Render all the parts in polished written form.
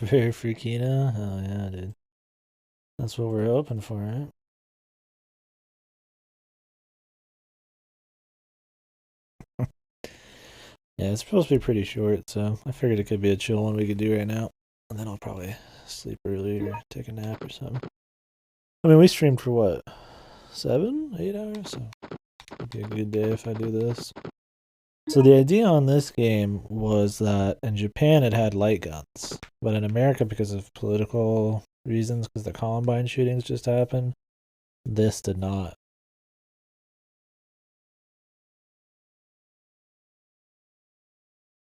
Very Freakina? Oh yeah, dude. That's what we're hoping for, right? Yeah, it's supposed to be pretty short, so I figured it could be a chill one we could do right now. And then I'll probably sleep early or take a nap or something. I mean, we streamed for what? 7, 8 hours? So it'd be a good day if I do this. So the idea on this game was that in Japan it had light guns, but in America, because of political reasons, because the Columbine shootings just happened, this did not.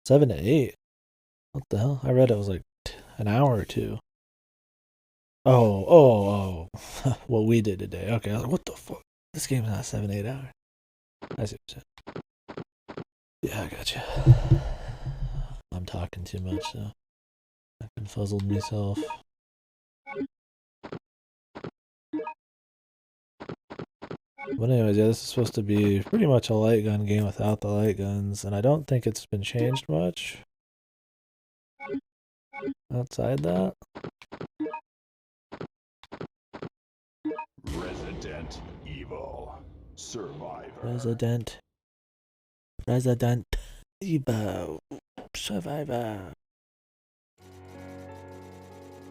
7 to 8. What the hell? I read it was like an hour or two. Oh. What we did today. Okay, I was like, what the fuck? This game's not 7, 8 hours. I see what you're saying. Yeah, I got you. I'm talking too much, so I confuzzled myself. But anyways, yeah, this is supposed to be pretty much a light gun game without the light guns, and I don't think it's been changed much outside that. Resident Evil Survivor. Resident Evil Survivor.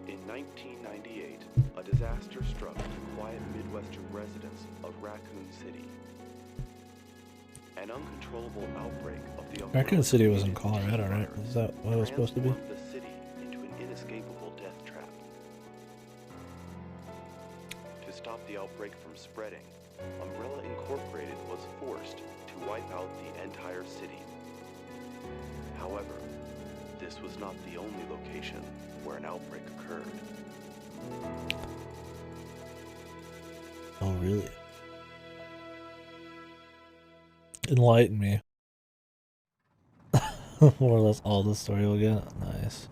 In 1998, a disaster struck the quiet Midwestern residents of Raccoon City. An uncontrollable outbreak of the Raccoon City was in Colorado, right? Is that what it was supposed to be? transformed the city into an inescapable death trap. To stop the outbreak from spreading, Umbrella Incorporated was forced to wipe out the entire city. However, this was not the only location where an outbreak occurred. Oh, really? Enlighten me. More or less all the story we'll get. Nice.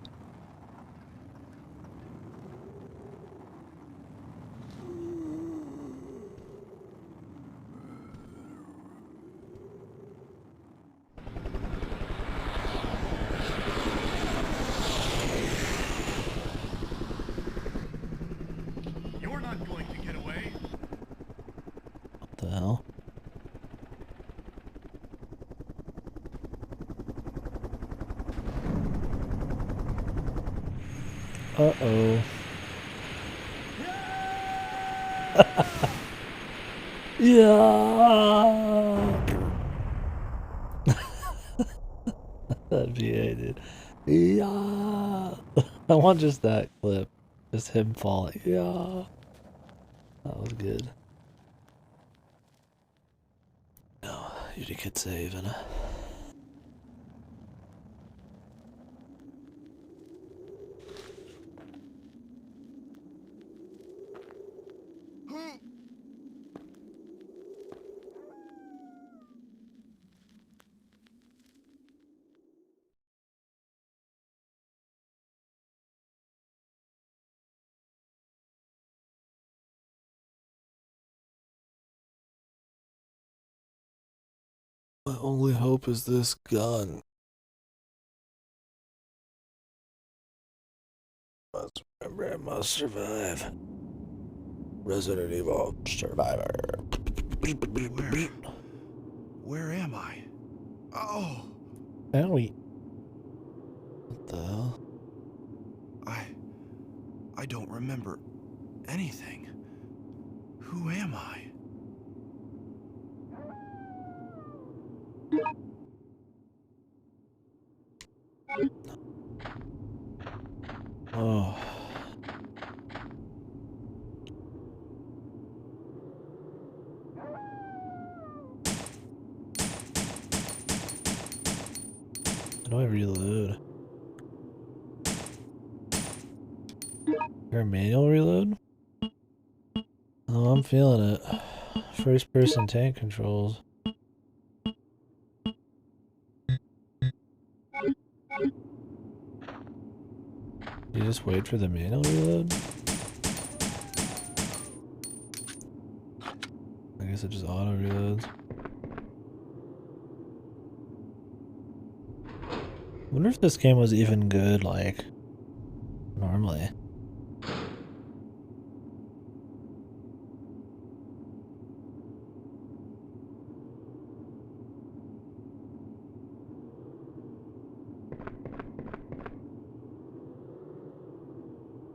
You're not going to get away. What the hell? Uh-oh. Yeah. That'd be it, dude. Yeah. I want just that clip. Just him falling. Yeah. That was good. No, you did get saving. My only hope is this gun. Must remember I must survive. Resident Evil Survivor. Where am I? Oh, Owie. What the hell? I don't remember anything. Who am I? Oh. How do I reload? Is there a manual reload? Oh, I'm feeling it. First person tank controls. You just wait for the manual reload? I guess it just auto reloads. Wonder if this game was even good, like normally.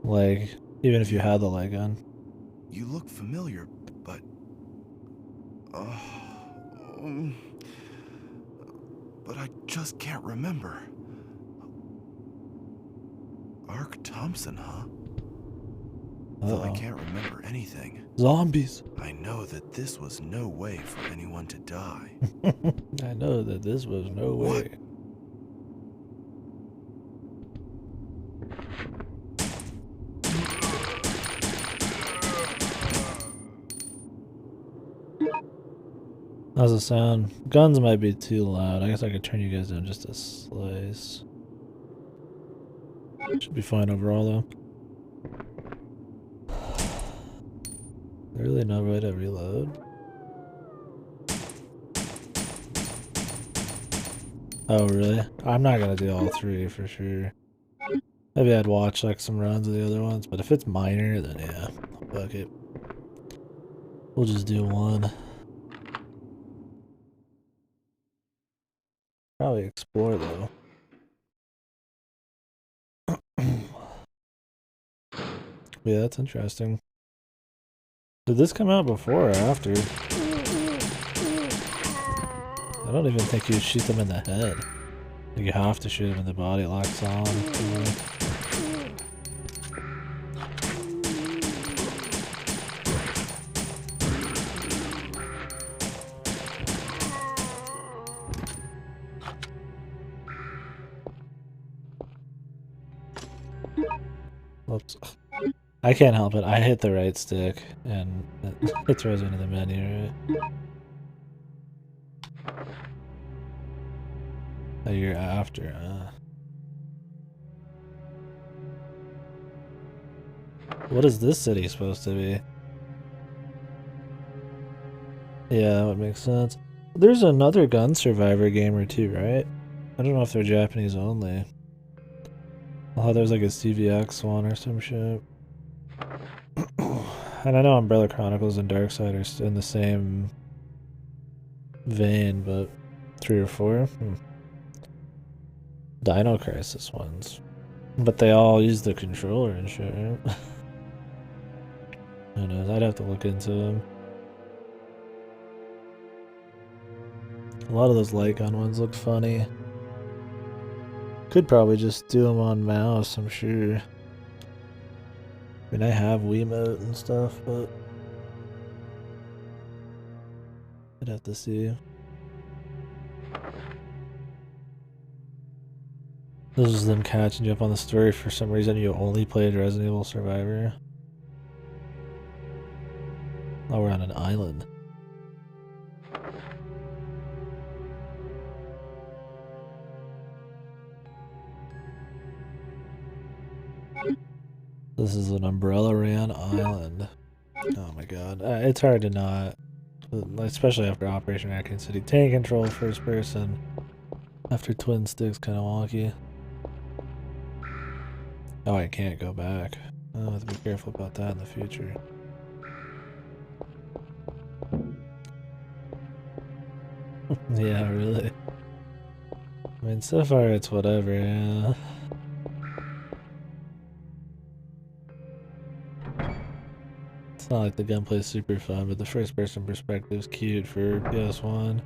Like, even if you had the light gun. You look familiar, but... um, but I just can't remember. Ark Thompson, huh? Though I can't remember anything. Zombies. I know that this was no way for anyone to die. I know that this was no What? way. How's it sound? Guns might be too loud. I guess I could turn you guys down just a slice. Should be fine overall though. Really no way to reload. Oh really? I'm not gonna do all three for sure. Maybe I'd watch like some runs of the other ones, but if it's minor, then yeah, fuck it. We'll just do one. Probably explore though. Yeah, that's interesting. Did this come out before or after? I don't even think you shoot them in the head. I think you have to shoot them in the body, it locks on. Whoops. I can't help it. I hit the right stick and it throws me into the menu, right? A year after, What is this city supposed to be? Yeah, that would make sense. There's another Gun Survivor game or two, right? I don't know if they're Japanese only. Oh, there's like a CVX one or some shit. And I know Umbrella Chronicles and Darkside are in the same vein, but 3 or 4? Dino Crisis ones. But they all use the controller and shit, right? Who knows? I'd have to look into them. A lot of those light gun ones look funny. Could probably just do them on mouse, I'm sure. I mean, I have Wiimote and stuff, but I'd have to see. This is them catching you up on the story. For some reason, you only played Resident Evil Survivor. Oh, we're on an island. This is an Umbrella Ran island. Oh my god. It's hard to not. Especially after Operation Raccoon City. Tank control, first person. After twin sticks, kind of wonky. Oh, I can't go back. I'll have to be careful about that in the future. Yeah, really. I mean, so far it's whatever, yeah. It's not like the gunplay's super fun, but the first person perspective's cute for PS1.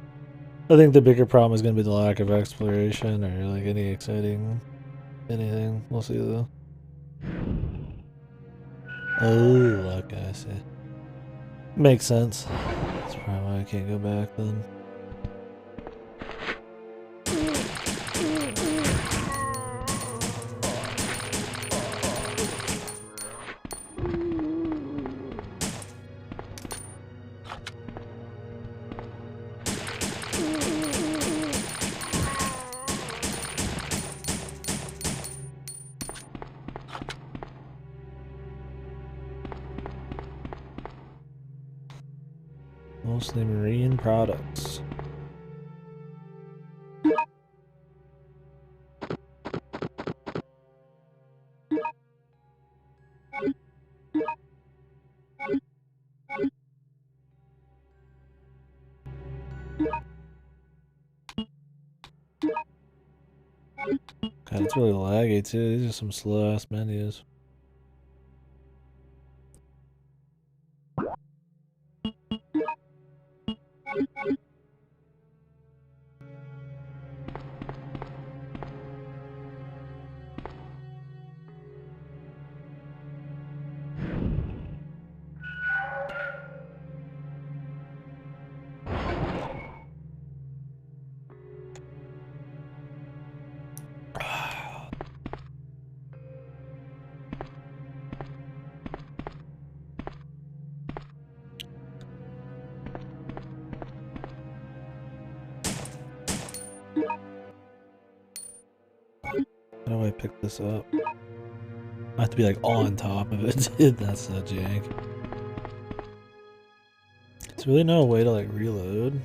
I think the bigger problem is going to be the lack of exploration or like any exciting anything. We'll see though. Oh, okay, I see. Makes sense. That's probably why I can't go back then. Mostly marine products. It's really laggy too. These are some slow ass menus. How do I pick this up? I have to be like on top of it. That's so jank. There's really no way to like reload.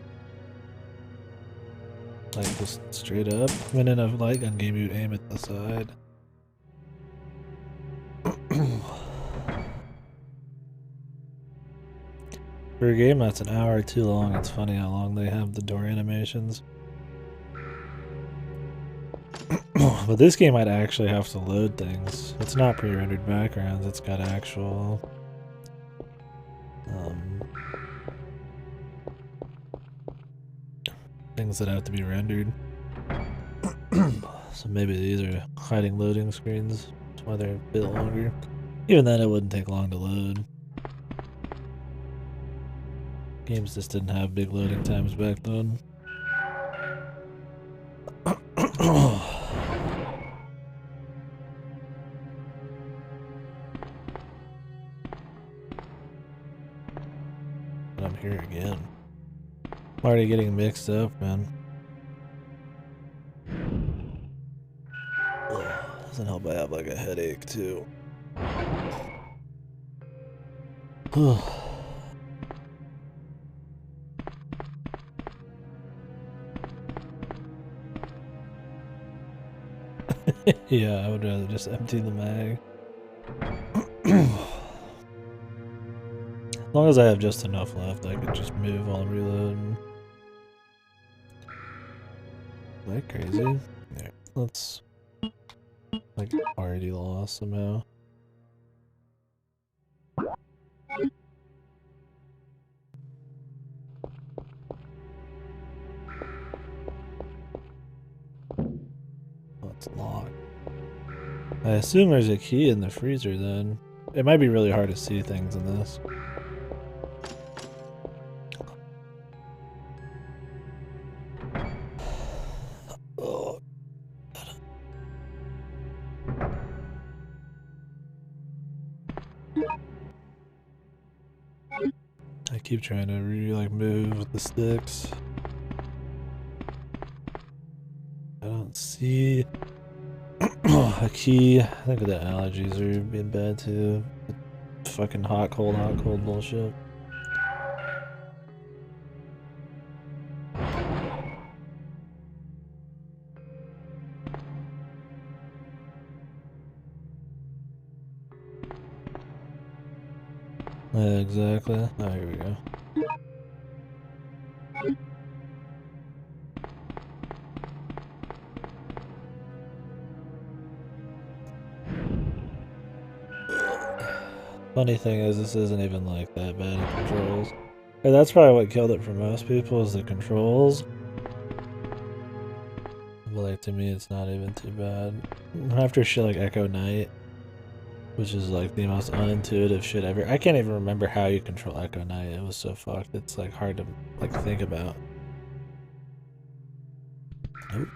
Like just straight up. When in a light gun game, you'd aim at the side. For a game that's an hour too long, it's funny how long they have the door animations. But this game might actually have to load things. It's not pre-rendered backgrounds, it's got actual things that have to be rendered. So maybe these are hiding loading screens. That's why they're a bit longer. Even then, it wouldn't take long to load. Games just didn't have big loading times back then. And I'm here again. I'm already getting mixed up, man. Doesn't help I have like a headache too. Yeah, I would rather just empty the mag. As long as I have just enough left, I could just move while I'm reloading. Am I crazy? Yeah, let's like already lost somehow. Oh, it's locked. I assume there's a key in the freezer then. It might be really hard to see things in this. Oh. I keep trying to like move with the sticks. I don't see a key. I think the allergies are being bad too. Fucking hot, cold bullshit. Yeah, exactly. Oh, here we go. Funny thing is, this isn't even like that bad in controls. And that's probably what killed it for most people, is the controls. But like, to me, it's not even too bad. After shit like Echo Knight, which is like the most unintuitive shit ever. I can't even remember how you control Echo Knight. It was so fucked. It's like hard to like think about. Nope.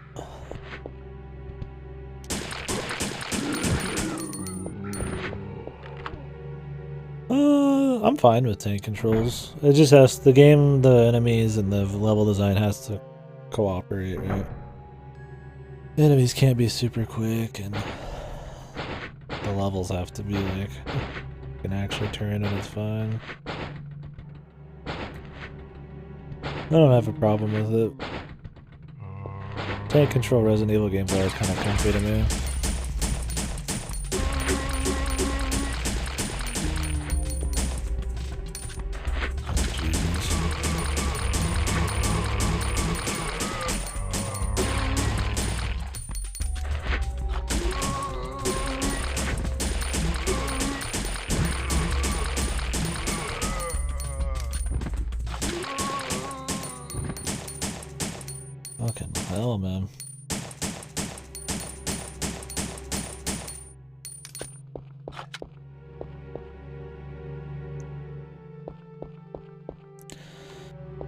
I'm fine with tank controls. It just has the game, the enemies, and the level design has to cooperate, right? The enemies can't be super quick, and the levels have to be like you can actually turn, and it's fine. I don't have a problem with it. Tank control Resident Evil games are kind of comfy to me. hell, man?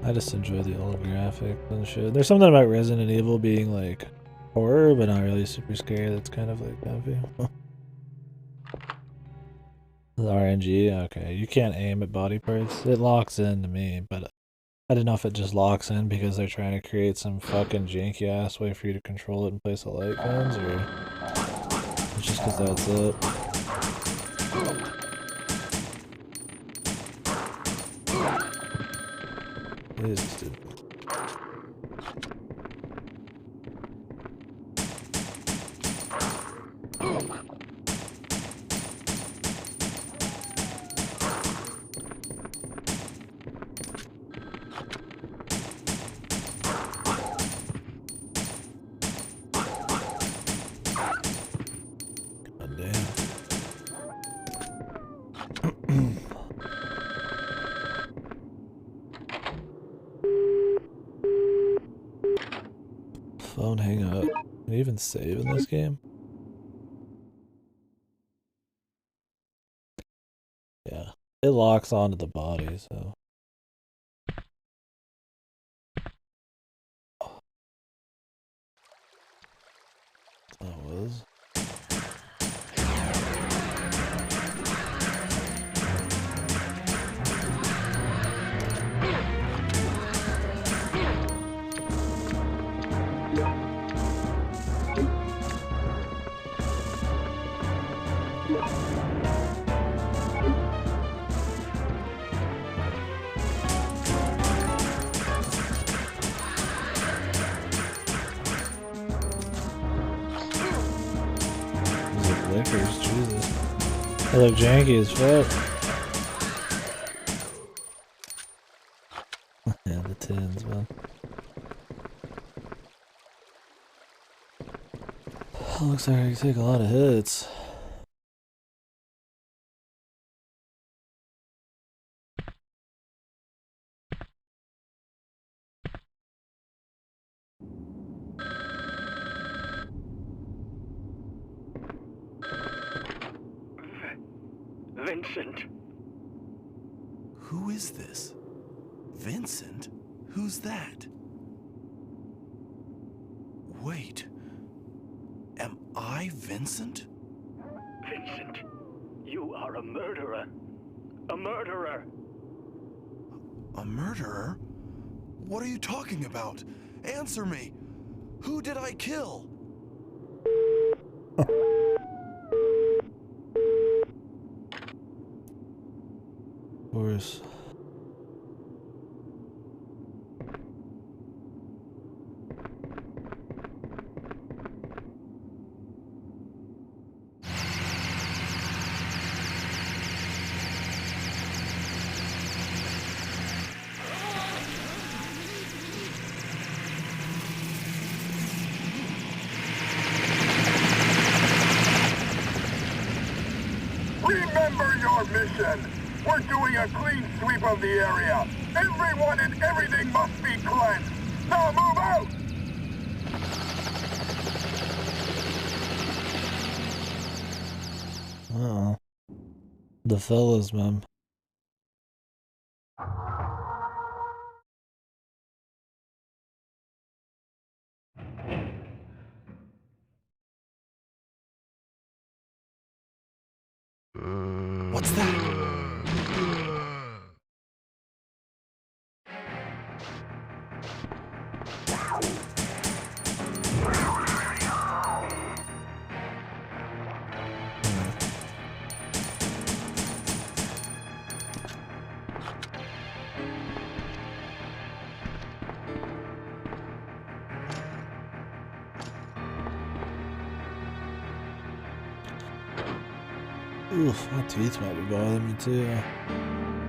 I just enjoy the old graphics and shit. There's something about Resident Evil being like horror, but not really super scary. That's kind of like comfy. The RNG, okay. You can't aim at body parts. It locks in to me, but I don't know if it just locks in because they're trying to create some fucking janky ass way for you to control it in place of light guns, or it's just because that's it. It is stupid. Phone hang up. Can you even save in this game? Yeah. It locks onto the body, so. That was. Lickers, Jesus. They look janky as fuck. Yeah, the tins, man. Looks like I can take a lot of hits. Vincent. Who is this? Vincent? Who's that? Wait. Am I Vincent? Vincent, you are a murderer. A murderer. A murderer? What are you talking about? Answer me. Who did I kill? Of course. Remember your mission. We're doing a clean sweep of the area. Everyone and everything must be cleansed. Now move out! Uh-oh. The fellas, man. What's that? Oof, my teeth might be bothering me too.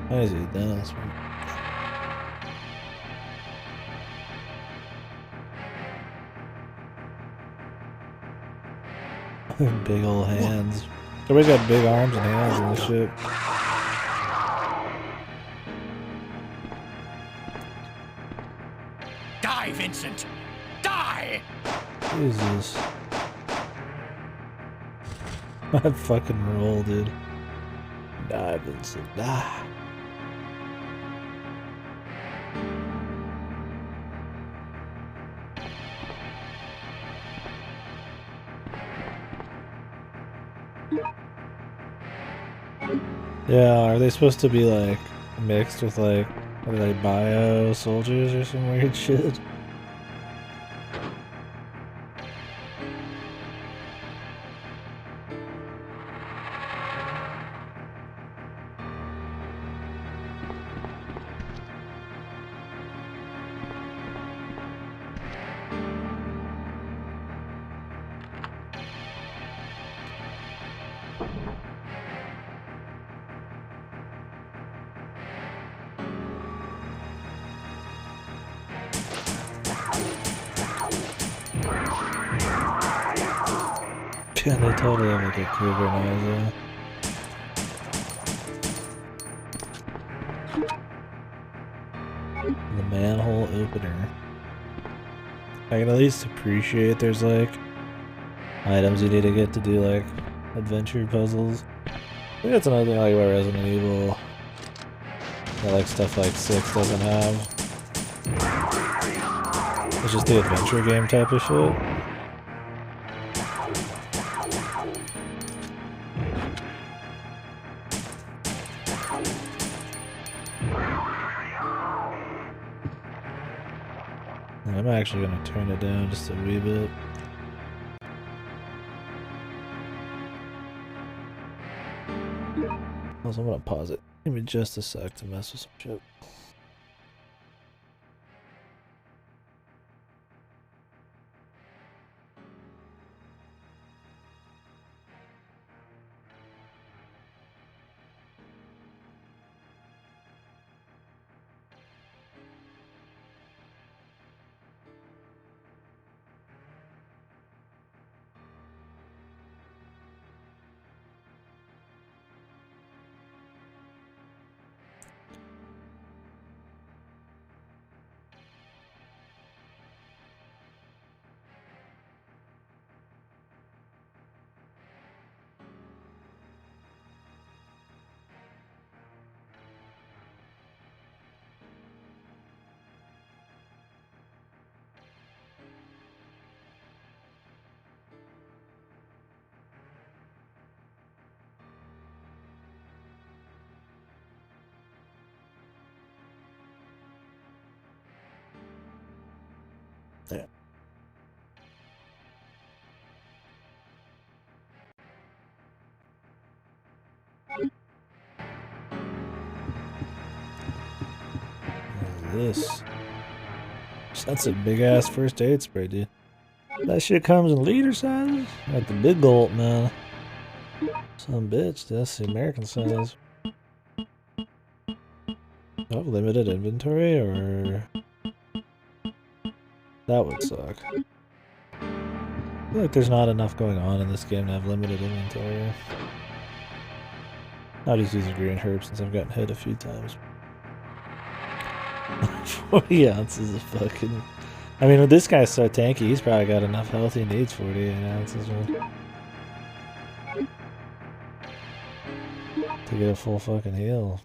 Why is he done this one? Big old hands. Everybody's got big arms and hands in this shit. Die, Vincent! Die! die! Jesus. I fucking roll, dude. Die, Vincent. Die. Yeah, are they supposed to be like mixed with like, what are they, bio soldiers or some weird shit? Yeah, they totally have like a cougar noise, yeah. The manhole opener. I can at least appreciate there's like items you need to get to do like adventure puzzles. I think that's another thing I like about Resident Evil that like stuff like 6 doesn't have. It's just the adventure game type of shit. And I'm actually gonna turn it down just a wee bit. Also, I'm gonna pause it. Give me just a sec to mess with some shit. Yeah. This. That's a big ass first aid spray, dude. That shit comes in liter sizes? Like the big gulp, man. Some bitch, that's the American size. Oh, limited inventory, or... That would suck. I feel like there's not enough going on in this game to have limited inventory. I'll just use a green herb since I've gotten hit a few times. 40 ounces of fucking... I mean, with this guy's so tanky, he's probably got enough health he needs 48 ounces, man. To get a full fucking heal.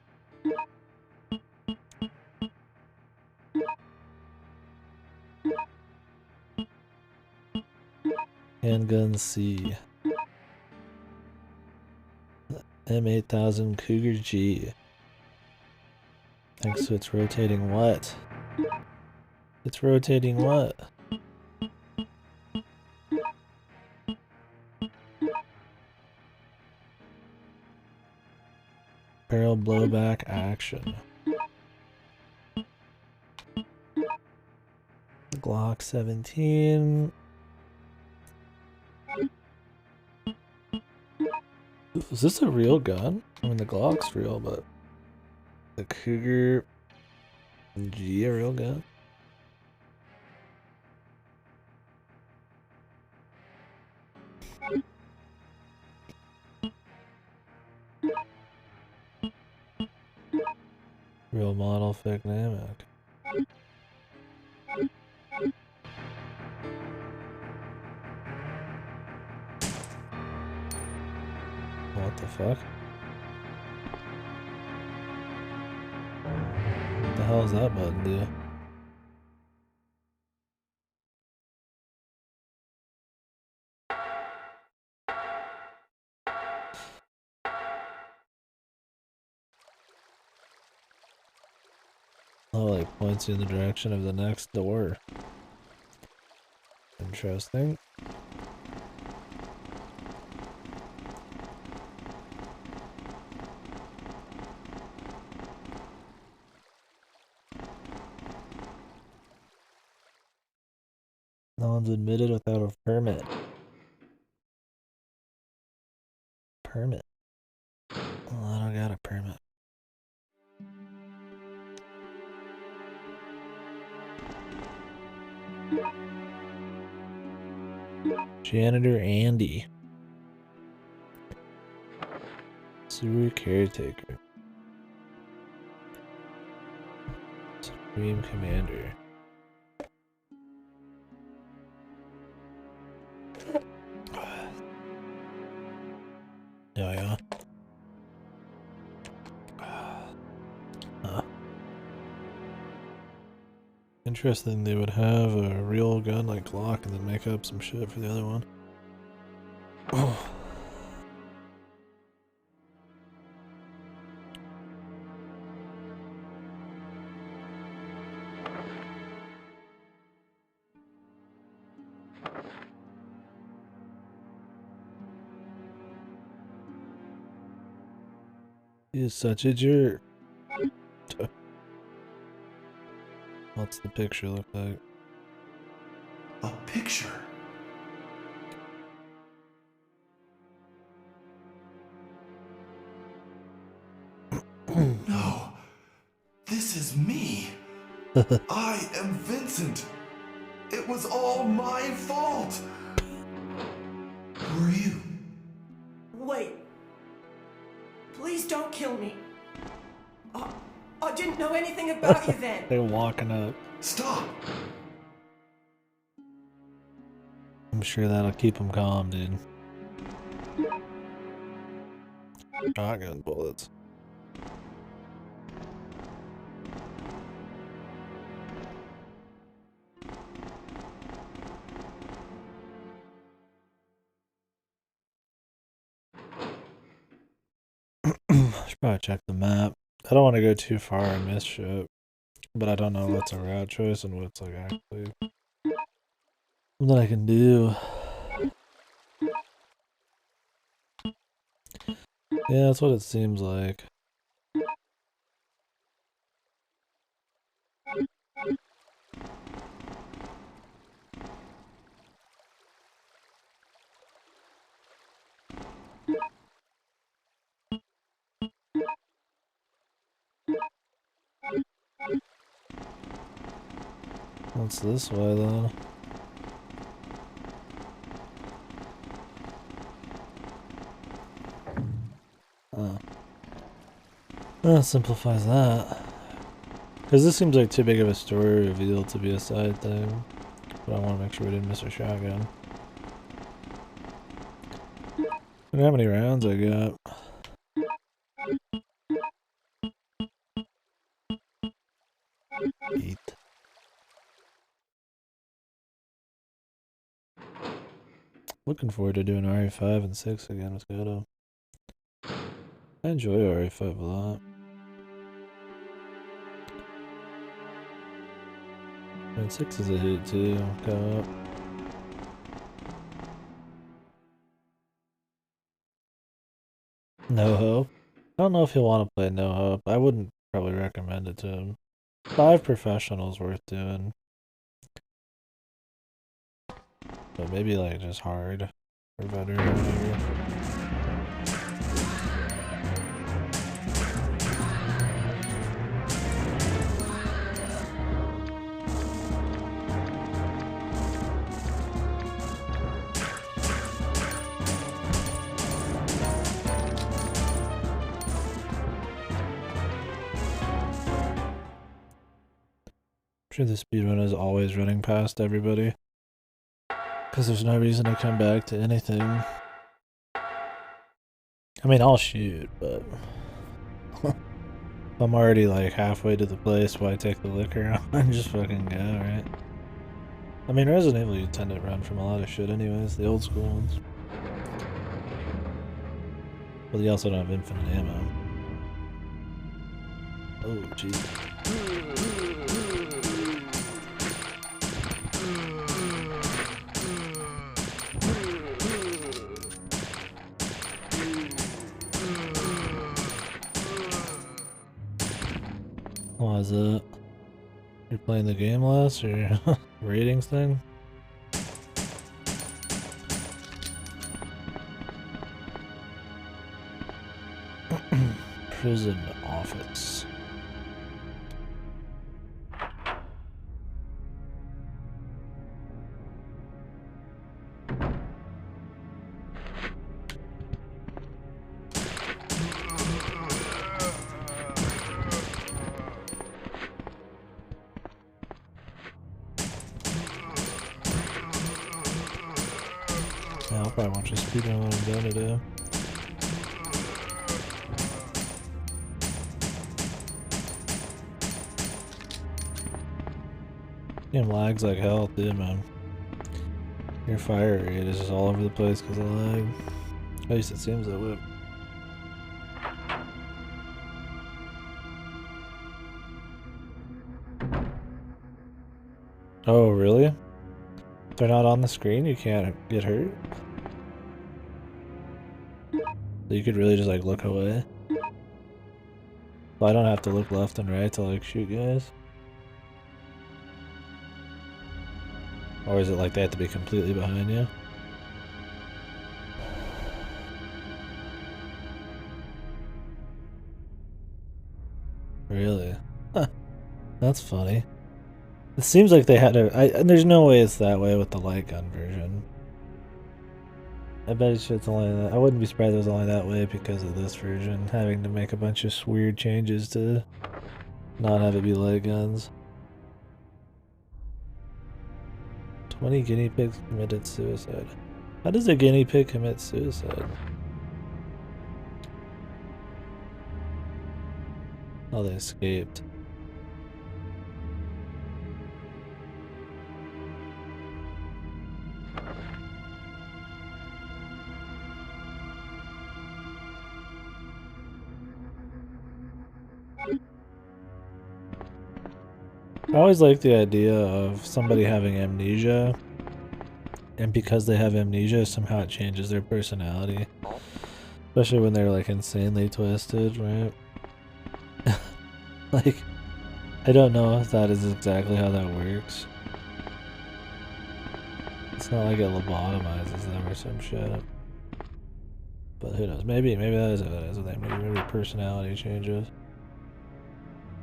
Handgun C. M8000 Cougar G. Thanks to its rotating what? It's rotating what? Barrel blowback action. Glock 17. Is this a real gun? I mean, the Glock's real, but the Cougar G a real gun? Real model, fake name. Okay. What the fuck? What the hell is that button do? Oh, like points you in the direction of the next door. Interesting. No one's admitted without a permit. Permit? Well, I don't got a permit. Janitor Andy. Sewer caretaker. Supreme commander. Yeah. Interesting they would have a real gun like Glock and then make up some shit for the other one. Oh. He is such a jerk. What's the picture look like? A picture? No. This is me. I am Vincent. It was all my fault. Who are you? Wait. Please don't kill me. I didn't know anything about you then. They're walking up. Stop. I'm sure that'll keep them calm, dude. Shotgun bullets. Should probably check the map. I don't want to go too far and miss shit, but I don't know what's a route choice and what's like actually something I can do. Yeah, that's what it seems like. What's this way then? Oh. That simplifies that. Because this seems like too big of a story reveal to be a side thing. But I want to make sure we didn't miss a shotgun. I don't know how many rounds I got. Eight. Looking forward to doing RE5 and 6 again with Goto. I enjoy RE5 a lot. And 6 is a hit too. Co-op. No Hope. I don't know if he'll want to play No Hope. I wouldn't probably recommend it to him. 5 professionals worth doing. But maybe like just hard or veteran or whatever. I'm sure the speedrun is always running past everybody. Because there's no reason to come back to anything. I mean, I'll shoot, but if I'm already like halfway to the place, why take the liquor out and just fucking go, right? I mean, Resident Evil, you tend to run from a lot of shit anyways, the old school ones. But you also don't have infinite ammo. Oh, jeez. Why is that? You're playing the game less or ratings thing? Prison office. Yeah, I'll probably watch a speedrun when I'm done today. Game lags like hell too, man. Your fire rate is just all over the place because of lag. At least it seems that way. Oh, really? If they're not on the screen, you can't get hurt? So you could really just like look away? So I don't have to look left and right to like shoot guys? Or is it like they have to be completely behind you? Really? Huh. That's funny. It seems like they had to. And there's no way it's that way with the light gun version. I bet it's only that. I wouldn't be surprised it was only that way because of this version. Having to make a bunch of weird changes to not have it be light guns. 20 guinea pigs committed suicide. How does a guinea pig commit suicide? Oh, they escaped. I always like the idea of somebody having amnesia, and because they have amnesia, somehow it changes their personality. Especially when they're like insanely twisted, right? Like, I don't know if that is exactly how that works. It's not like it lobotomizes them or some shit. But who knows? Maybe that is what it is with amnesia. Maybe personality changes.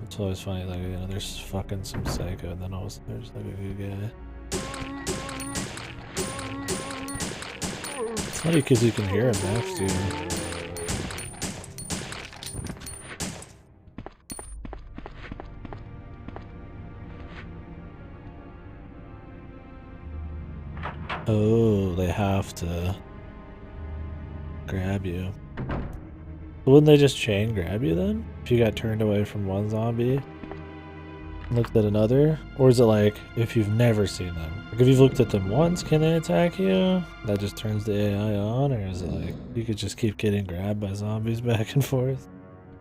It's always funny, like, you know, there's fucking some psycho, and then all of a sudden there's like a good guy. It's funny because you can hear him next to you. Oh, they have to grab you. Wouldn't they just chain grab you then? If you got turned away from one zombie and looked at another? Or is it like, if you've never seen them? Like, if you've looked at them once, can they attack you? That just turns the AI on? Or is it like, you could just keep getting grabbed by zombies back and forth?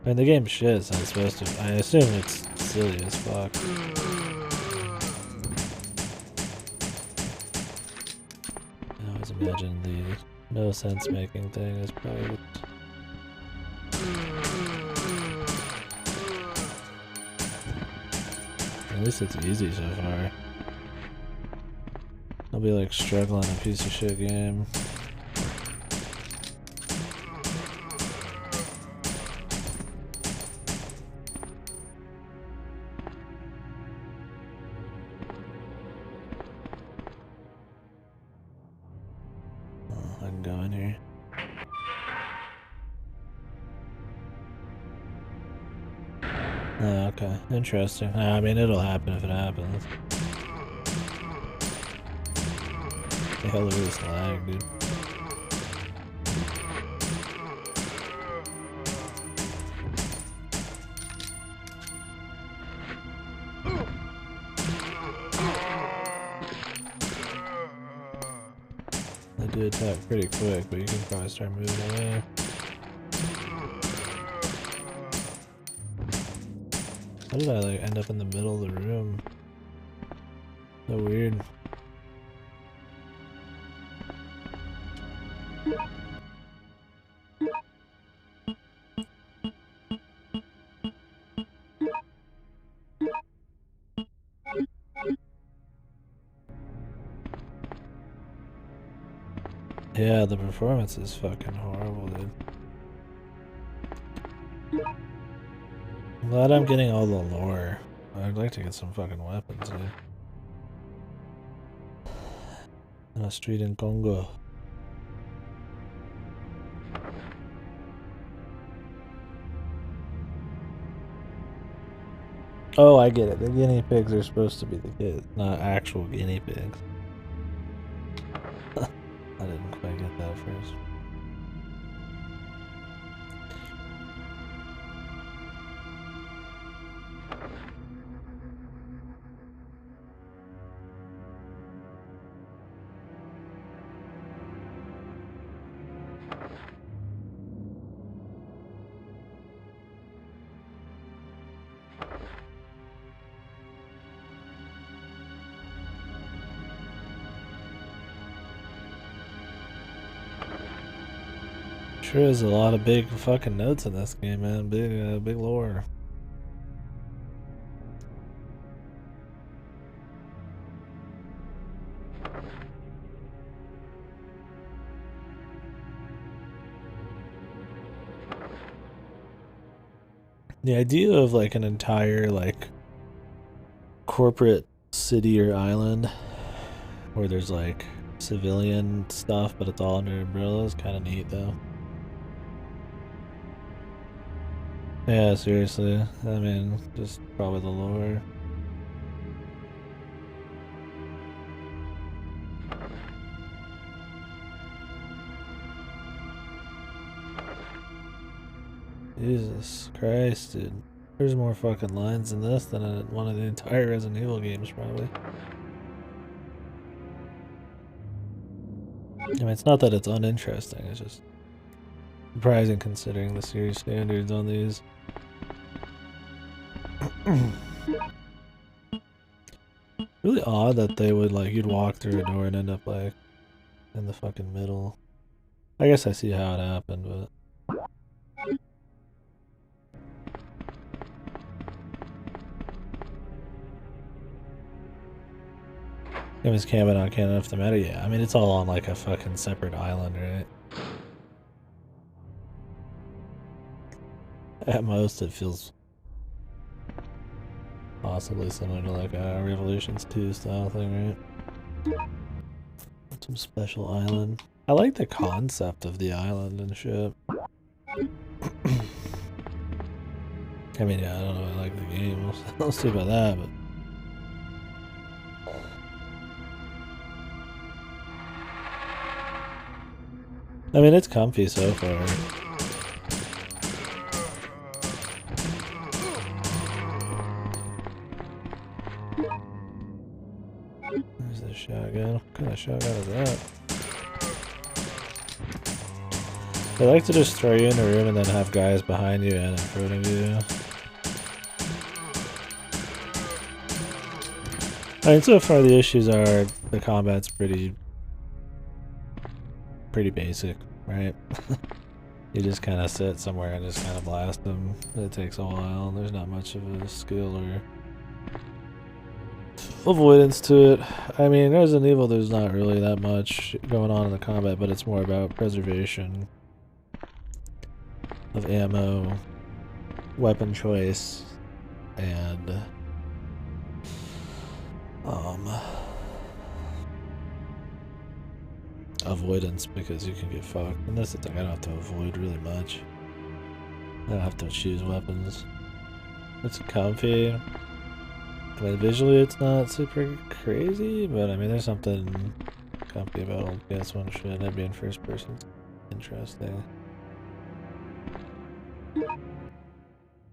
I mean, the game's shit, so it's supposed to... I assume it's silly as fuck. I always imagine the no sense making thing is probably what... At least it's easy so far. I'll be like struggling a piece of shit game. Oh, I can go in here. Oh, okay. Interesting. I mean, it'll happen if it happens. The hell is this lag, dude? do attack pretty quick, but you can probably start moving away. How did I like end up in the middle of the room? So weird. Yeah, the performance is fucking horrible, dude. I'm glad I'm getting all the lore. I'd like to get some fucking weapons, dude. In a street in Congo. Oh, I get it. The guinea pigs are supposed to be the kids, not actual guinea pigs. I didn't quite get that at first. Sure is a lot of big fucking notes in this game, man. Big lore. The idea of like an entire like corporate city or island where there's like civilian stuff, but it's all under umbrella is kind of neat, though. Yeah, seriously. I mean, just probably the lore. Jesus Christ, dude. There's more fucking lines in this than in one of the entire Resident Evil games, probably. I mean, it's not that it's uninteresting, it's just surprising considering the series standards on these. Really odd that they would, like, you'd walk through a door and end up, like, in the fucking middle. I guess I see how it happened, but... Game is canon on canon enough to matter? Yeah, I mean, it's all on, like, a fucking separate island, right? At most, it feels possibly similar to, like, a Revolutions 2 style thing, right? Some special island. I like the concept of the island and shit. I mean, yeah, I don't know, I like the game. We'll see about that, but... I mean, it's comfy so far. There's the shotgun. What kind of shotgun is that? They like to just throw you in a room and then have guys behind you and in front of you. I mean, so far the issues are the combat's pretty basic, right? You just kind of sit somewhere and just kind of blast them. It takes a while. There's not much of a skill or avoidance to it. I mean, Resident Evil, there's not really that much going on in the combat, but it's more about preservation of ammo, weapon choice, and avoidance, because you can get fucked. And that's the thing, I don't have to avoid really much. I don't have to choose weapons. It's comfy. I mean, visually it's not super crazy, but I mean, there's something comfy about old PS1 shit, and it being first person. Interesting.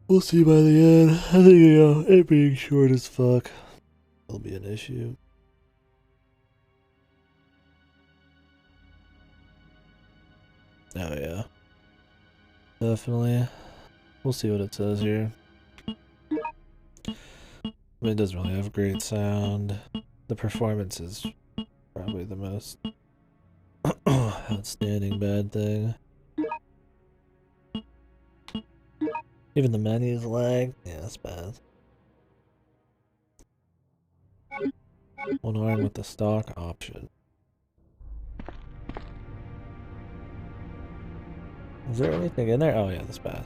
We'll see by the end. I think, you know, it being short as fuck will be an issue. Oh yeah. Definitely. We'll see what it says here. I mean, it doesn't really have great sound. The performance is probably the most outstanding bad thing. Even the menus lag. Yeah, that's bad. One arm with the stock option. Is there anything in there? Oh yeah, that's bad.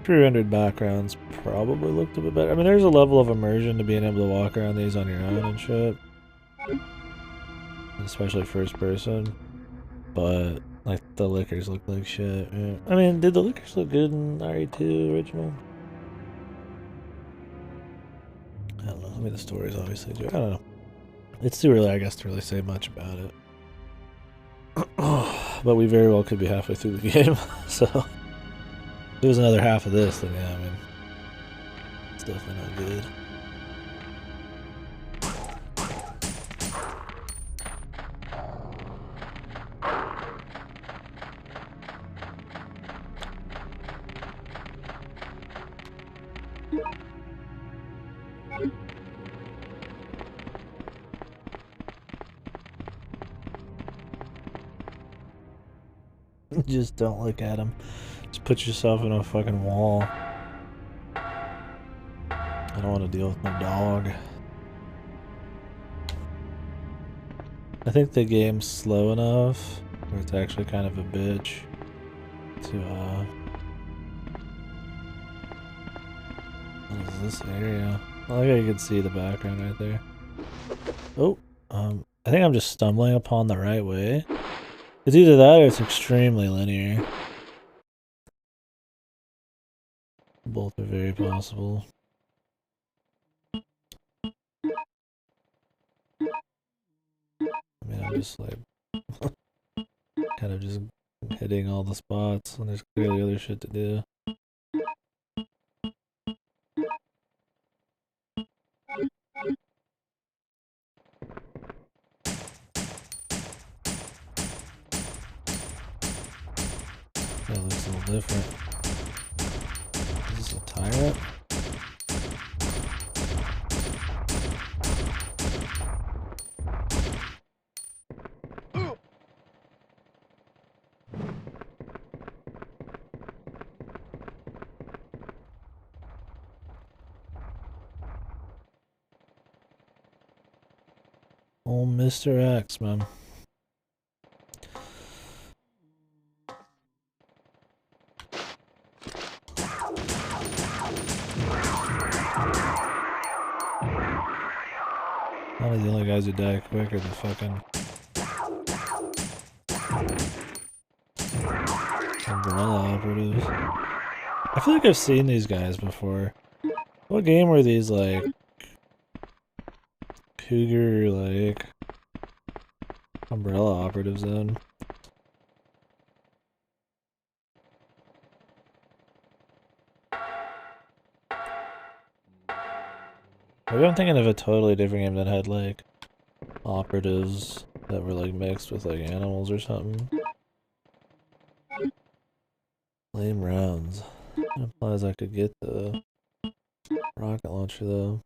$300 backgrounds probably looked a bit better. I mean, there's a level of immersion to being able to walk around these on your own and shit. Especially first person. But, like, the liquors look like shit. Yeah. I mean, did the liquors look good in RE2 original? I don't know. I mean, the stories obviously do. I don't know. It's too early, I guess, to really say much about it. But we very well could be halfway through the game, so... If it was another half of this, then yeah, I mean... It's definitely not good. Just don't look at him. Just put yourself in a fucking wall. I don't want to deal with my dog. I think the game's slow enough where it's actually kind of a bitch to, what is this area? I like how you can see the background right there. Oh, I think I'm just stumbling upon the right way. It's either that or it's extremely linear. Both are very possible. I mean, I'm just like kind of just hitting all the spots when there's clearly other shit to do. That looks a little different. Is this a tyrant? Oh, Mr. X, man. One of the only guys who die quick are the fucking umbrella operatives. I feel like I've seen these guys before. What game were these, like, cougar, like, umbrella operatives in? Maybe I'm thinking of a totally different game that had, like, operatives that were, like, mixed with, like, animals or something. Lame rounds. That implies I could get the rocket launcher, though.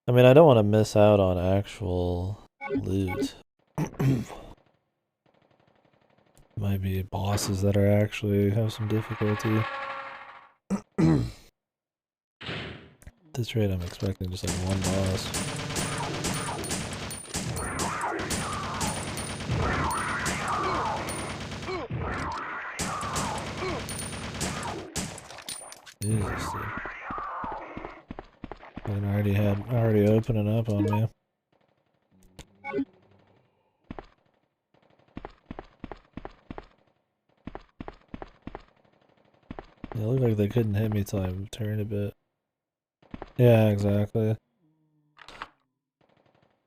I mean, I don't want to miss out on actual loot. Might be bosses that are actually have some difficulty. At this rate, I'm expecting just like one boss. Jesus, dude. Already opening up on me. It looked like they couldn't hit me till I turned a bit. Yeah, exactly.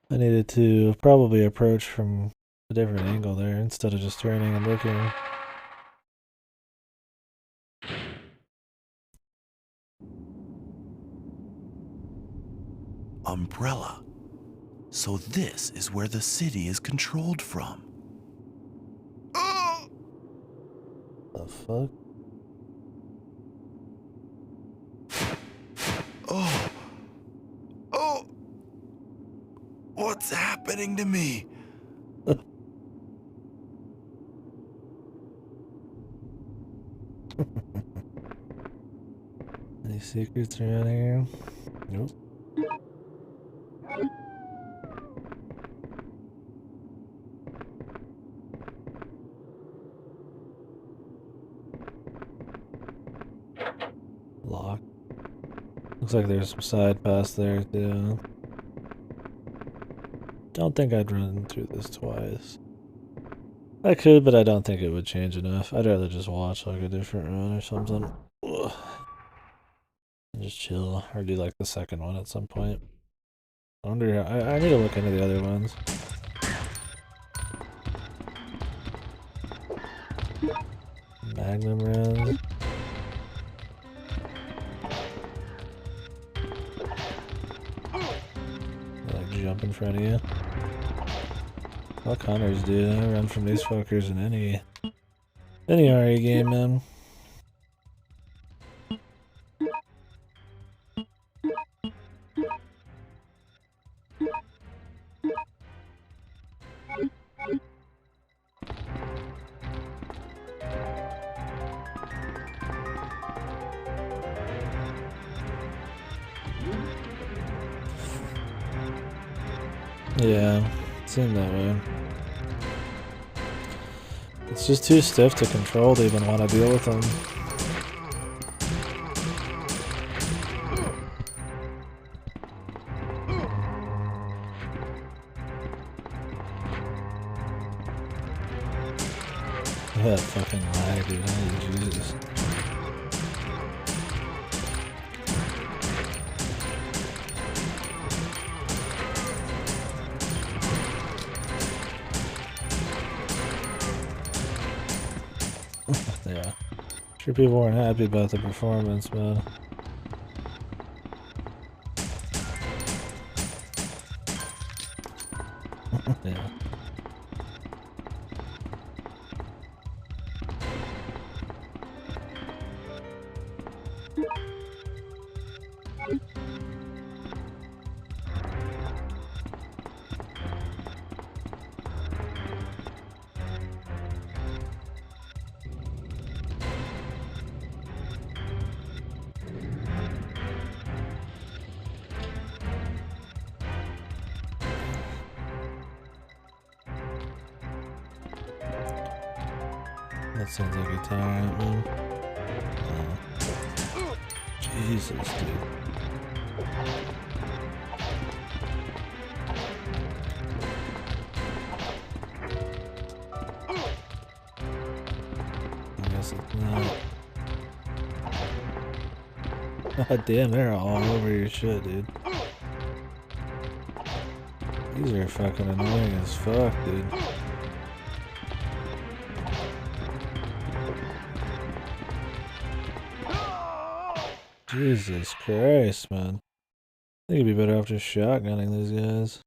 I needed to probably approach from a different angle there instead of just turning and looking. Umbrella. So this is where the city is controlled from. Oh! The fuck? Oh! Oh! What's happening to me? Any secrets around here? Nope. Lock. Looks like there's some side paths there too. Don't think I'd run through this twice. I could, but I don't think it would change enough. I'd rather just watch like a different run or something. Ugh. And just chill, or do like the second one at some point. I wonder, I need to look into the other ones. Magnum rounds. They, like jump in front of you. Fuck hunters, dude. I run from these fuckers in any RE game, man. Yeah, it seemed that way. It's just too stiff to control to even want to deal with them. That fucking lag, dude. Holy Jesus. Yeah. Sure people weren't happy about the performance, man. Yeah. That sounds like a tyrant, man. Oh. Jesus, dude. I guess it's not. God damn, they're all over your shit, dude. These are fucking annoying as fuck, dude. Jesus Christ, man. I think it'd be better off just shotgunning these guys.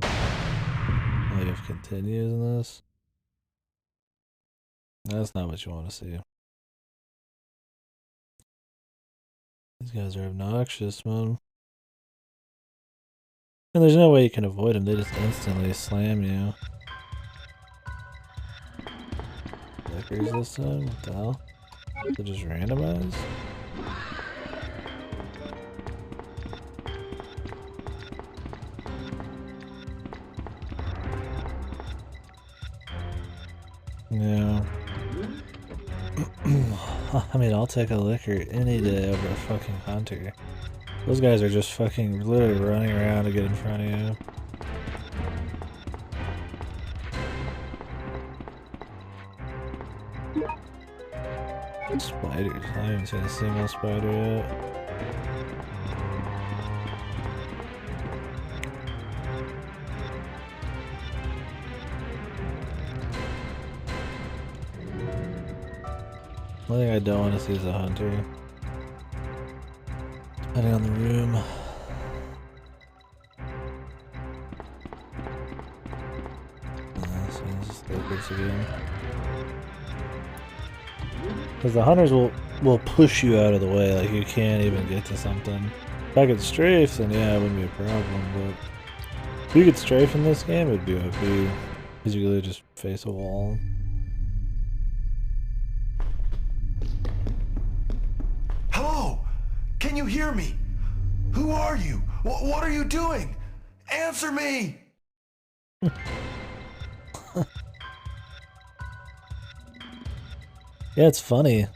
Oh, you have continues in this? That's not what you want to see. These guys are obnoxious, man. And there's no way you can avoid them. They just instantly slam you. Lickers this time? What the hell? They just randomized? Yeah. I mean, I'll take a liquor any day over a fucking hunter. Those guys are just fucking literally running around to get in front of you. Spiders. I haven't seen a single spider yet. One thing I don't want to see is a hunter. Depending on the room. Because the hunters will push you out of the way, like you can't even get to something. If I could strafe, then yeah, it wouldn't be a problem, but if you could strafe in this game, it'd be OP. Because you could just face a wall. Hello? Can you hear me? Who are you? What are you doing? Answer me! Yeah, it's funny.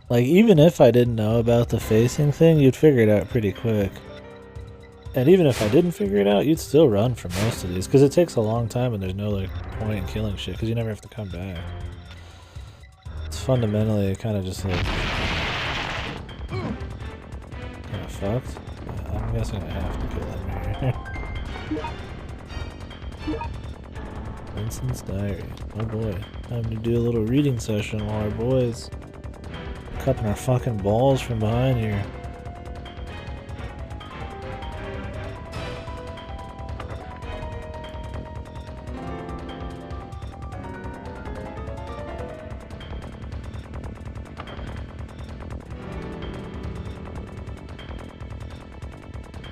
Like, even if I didn't know about the facing thing, you'd figure it out pretty quick. And even if I didn't figure it out, you'd still run for most of these, because it takes a long time and there's no, like, point in killing shit, because you never have to come back. It's fundamentally kind of just, like, kind of fucked. I'm guessing I have to kill him here. Vincent's diary. Oh boy. Time to do a little reading session while our boys cupping our fucking balls from behind here.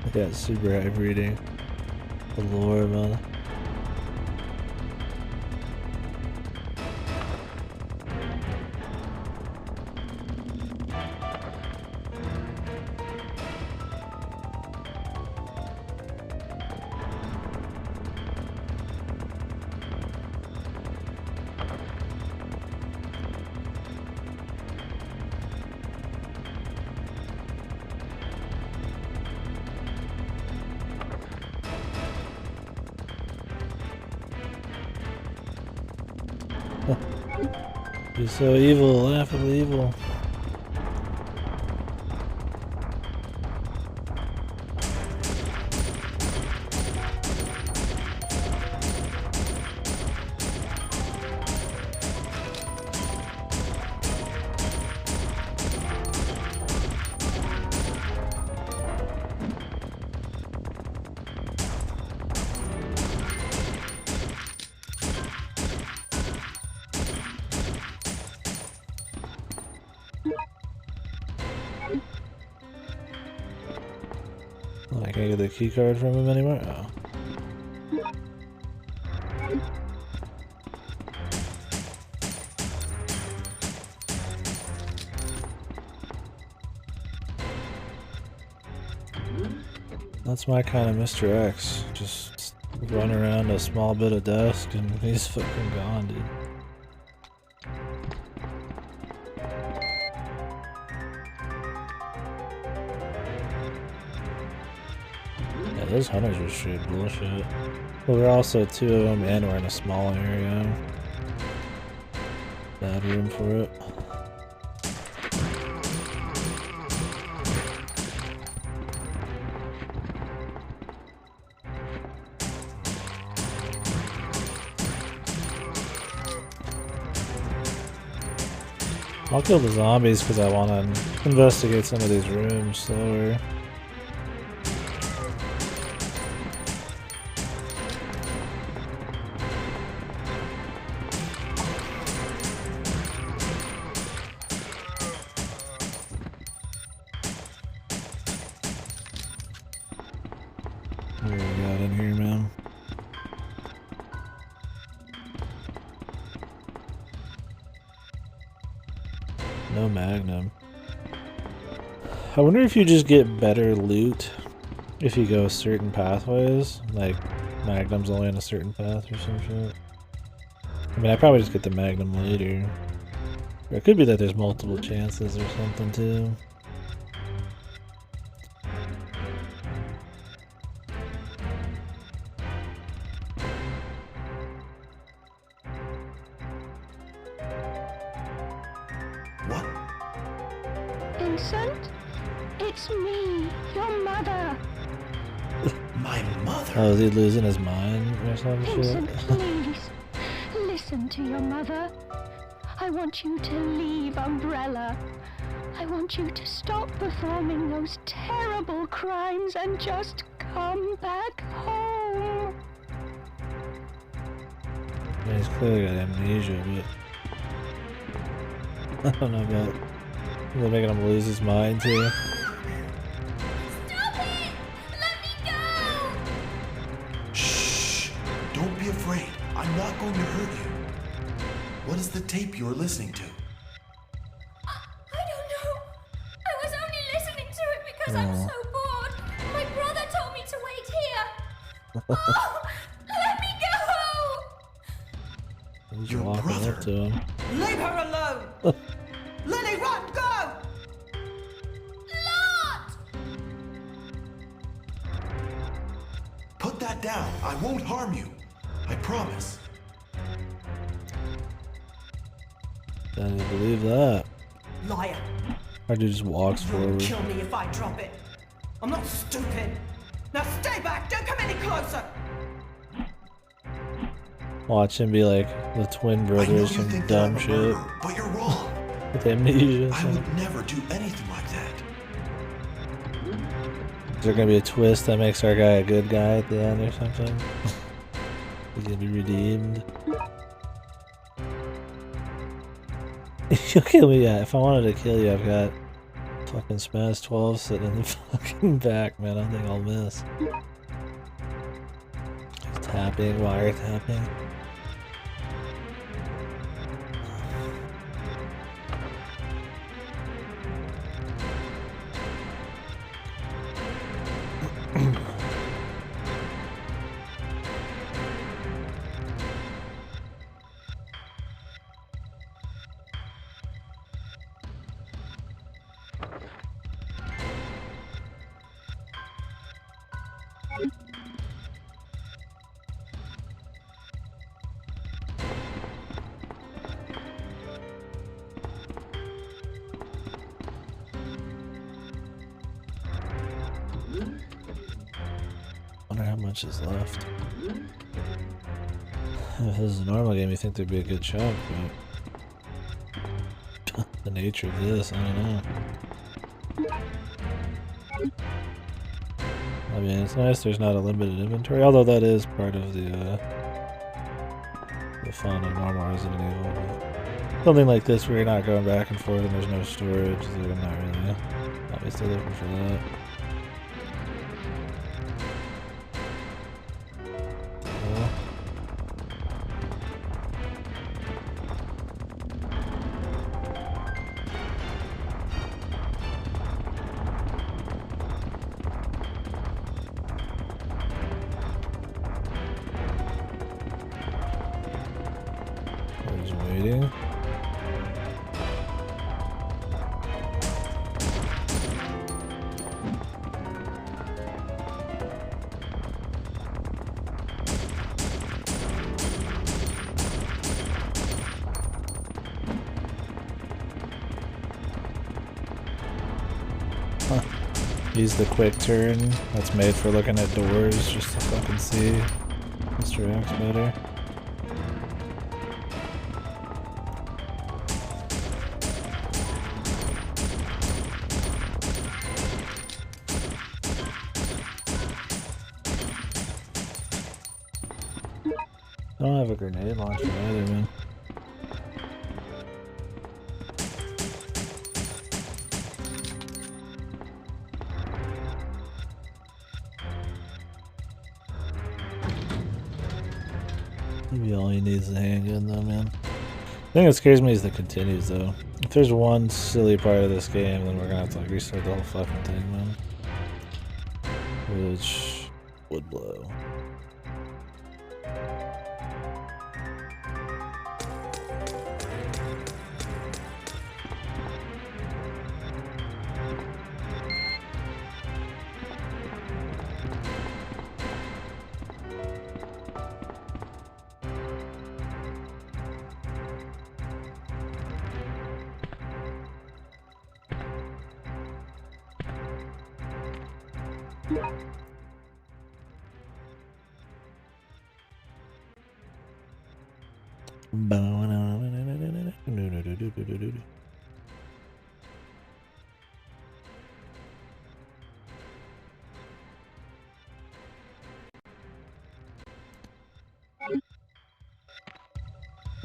Look at that super high reading. The lore, man. You're so evil, laughably evil. I can't get the key card from him anymore? Oh. That's my kind of Mr. X. Just run around a small bit of desk and he's fucking gone, dude. Those hunters are straight bullshit. But we're also two of them and we're in a small area. Bad room for it. I'll kill the zombies because I want to investigate some of these rooms slower. What do we got in here, man? No magnum. I wonder if you just get better loot if you go certain pathways, like magnum's only on a certain path or some shit. I mean, I probably just get the magnum later. Or it could be that there's multiple chances or something too. What? Vincent? It's me, your mother. My mother? Oh, is he losing his mind or some shit? Vincent, please. Listen to your mother. I want you to leave Umbrella. I want you to stop performing those terrible crimes and just come back home. Yeah, he's clearly got amnesia, but I don't know about. Is that making him lose his mind too? Stop it! Let me go! Shh! Don't be afraid. I'm not going to hurt you. What is the tape you're listening to? I don't know. I was only listening to it because I'm so bored. My brother told me to wait here. Oh, let me go! He's Your walking brother? up to him. Leave her alone! Lily, run, go! Lot! Put that down. I won't harm you. I promise. I didn't believe that. Liar. Our dude just walks You'll forward. kill me if I drop it. I'm not stupid. Now stay back, don't come any closer. Watch him be like the twin I know brother you or some think that I'm dumb a shit murderer, but you're wrong. with amnesia. I would never do anything like that. Is there gonna be a twist that makes our guy a good guy at the end or something? He's gonna be redeemed. You'll kill me, yeah. If I wanted to kill you, I've got fucking Smash 12 sitting in the fucking back, man. I don't think I'll miss. Tapping, wire tapping. Wonder how much is left. If this is a normal game, you think there'd be a good chunk, but the nature of this, I don't know. I mean, it's nice there's not a limited inventory, although that is part of the fun of normal Resident Evil. But something like this where you're not going back and forth and there's no storage, so I'm not really obviously looking for that. Just waiting. Huh. Use the quick turn that's made for looking at doors just to fucking see Mr. X better. I don't have a grenade launcher either, man. Maybe all he needs is a handgun though, man. The thing that scares me is the continues though. If there's one silly part of this game, then we're gonna have to like restart the whole fucking thing, man. Which would blow.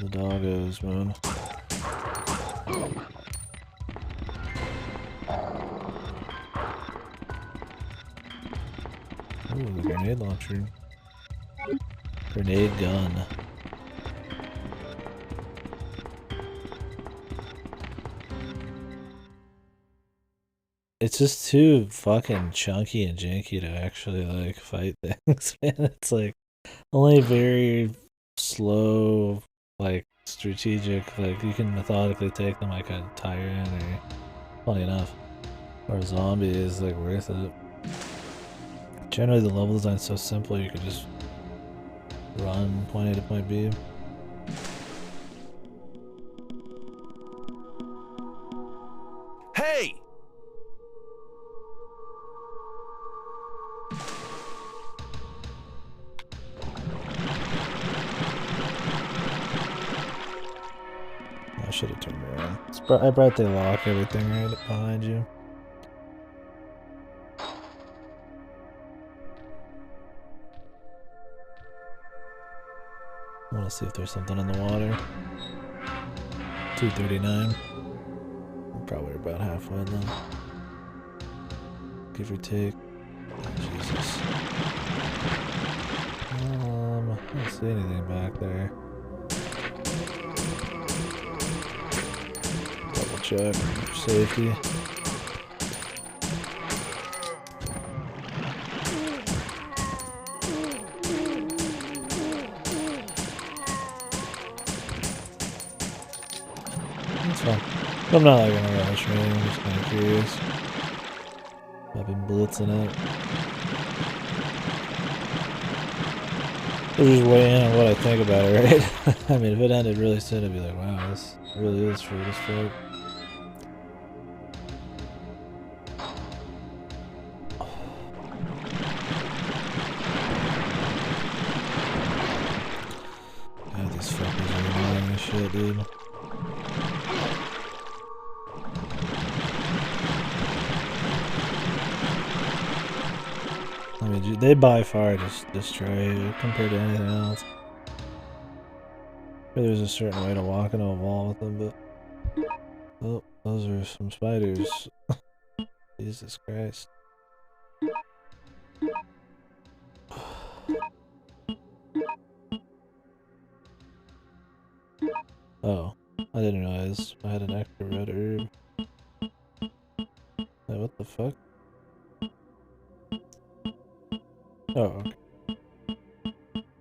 The doggos, man. Ooh, the grenade launcher. Grenade gun. It's just too fucking chunky and janky to actually like fight things, man. It's like only very slow, like strategic, like you can methodically take them like a tyrant or funny enough. Or a zombie is like worth it. Generally the level design's so simple you can just run point A to point B. Hey! I should have turned around. I brought they lock everything right behind you. I want to see if there's something in the water. 239. We're probably about halfway then. Give or take. Oh, Jesus. I don't see anything back there. Double check for safety. That's fine. I'm not like gonna rush or anything, I'm just kinda curious. I've been blitzing it. We'll just weigh in on what I think about it, right? I mean, if it ended really soon, I'd be like, wow, this really is short as fuck. God, these fuckers are annoying as shit, dude. I mean, they by far just destroy you compared to anything else. Sure, there's a certain way to walk into a wall with them, but oh, those are some spiders. Jesus Christ. Oh, I didn't realize I had an extra red herb. Hey, what the fuck? Oh, okay.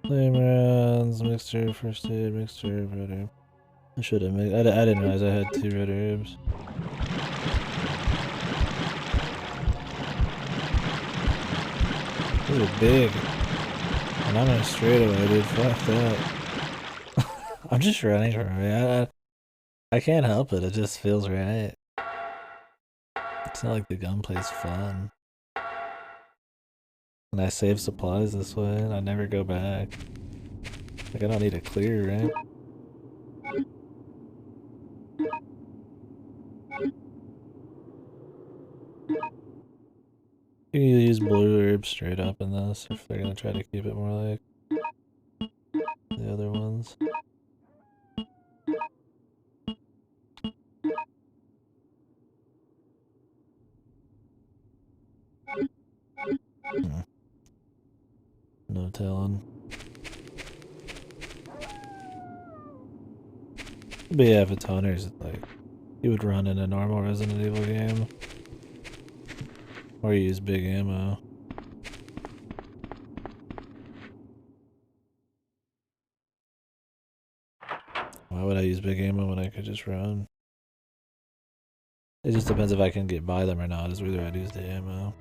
Flame rounds, mixture, first aid, mixture, red herb. I should have made. I didn't realize I had 2 red herbs. These are big. And I'm in a straightaway, dude. Fuck that. I'm just running from it. I can't help it. It just feels right. It's not like the gunplay's fun. And I save supplies this way, and I never go back. Like, I don't need a clear, right? You can use blue herb straight up in this if they're gonna try to keep it more like the other ones. No telling. But yeah, if it's hunters, it's like you would run in a normal Resident Evil game. Or use big ammo. Why would I use big ammo when I could just run? It just depends if I can get by them or not, is whether I'd use the ammo.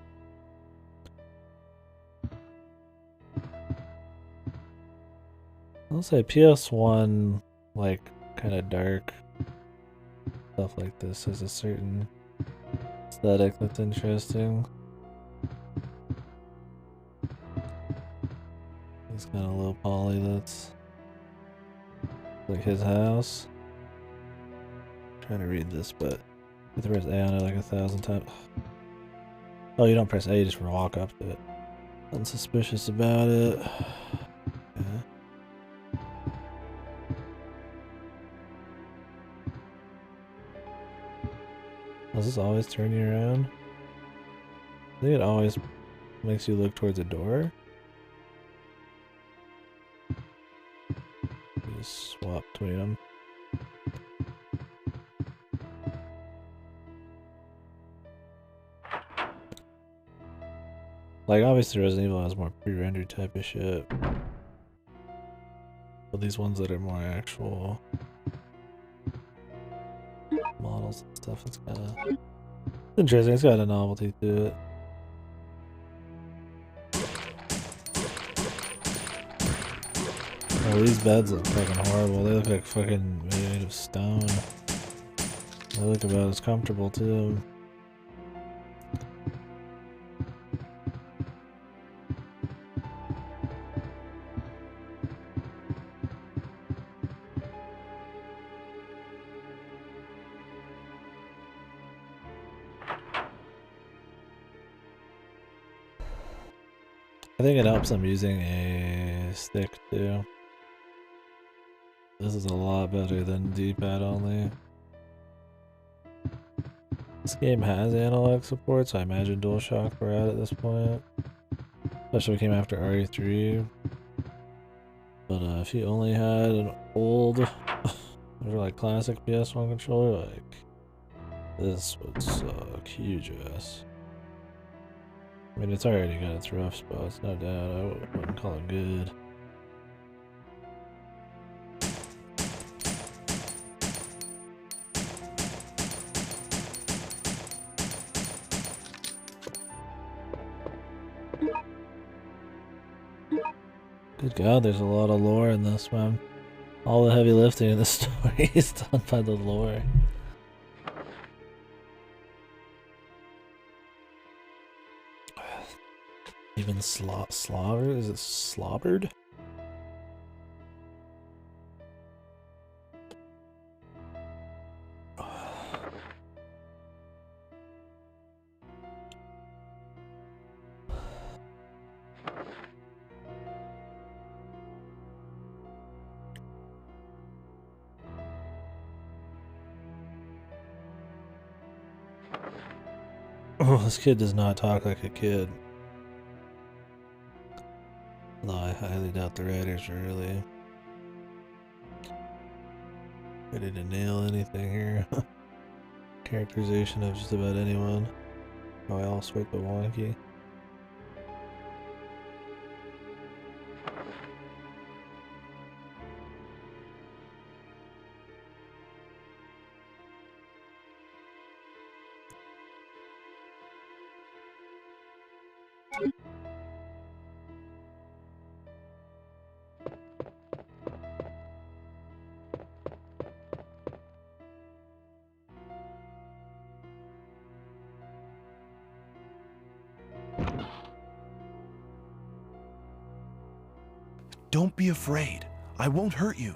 I'll say PS1, like, kind of dark stuff like this has a certain aesthetic that's interesting. It's kind of low poly that's like his house. I'm trying to read this, but you have to press A on it like 1,000 times. Oh, you don't press A, you just walk up to it. Nothing suspicious about it. Yeah. Does this always turn you around? I think it always makes you look towards a door. You just swap between them. Like, obviously Resident Evil has more pre-rendered type of shit. But these ones that are more actual models and stuff, it's kinda interesting. It's got a novelty to it. Oh, these beds look fucking horrible. They look like fucking made of stone. They look about as comfortable too. I think it helps I'm using a stick too. This is a lot better than D-pad only. This game has analog support, so I imagine DualShock we're at this point. Especially if it came after RE3. But if you only had an old, or like classic PS1 controller, like this would suck huge ass. I mean, it's already got its rough spots, no doubt. I wouldn't call it good. Good God, there's a lot of lore in this, man. All the heavy lifting in the story is done by the lore. Even slobber? Is it slobbered? Oh, this kid does not talk like a kid. Though I highly doubt the writers are really ready to nail anything here. Characterization of just about anyone. Probably all sort of wonky. Don't be afraid. I won't hurt you.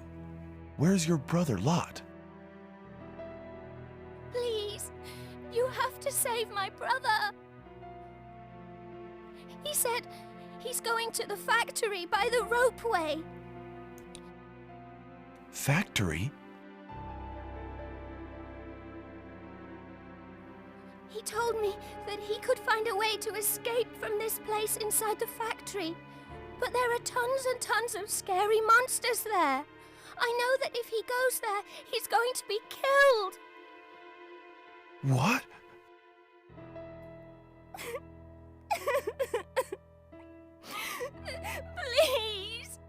Where's your brother, Lot? Please, you have to save my brother. He said he's going to the factory by the ropeway. Factory? He told me that he could find a way to escape from this place inside the factory. But there are tons and tons of scary monsters there. I know that if he goes there, he's going to be killed. What? Please!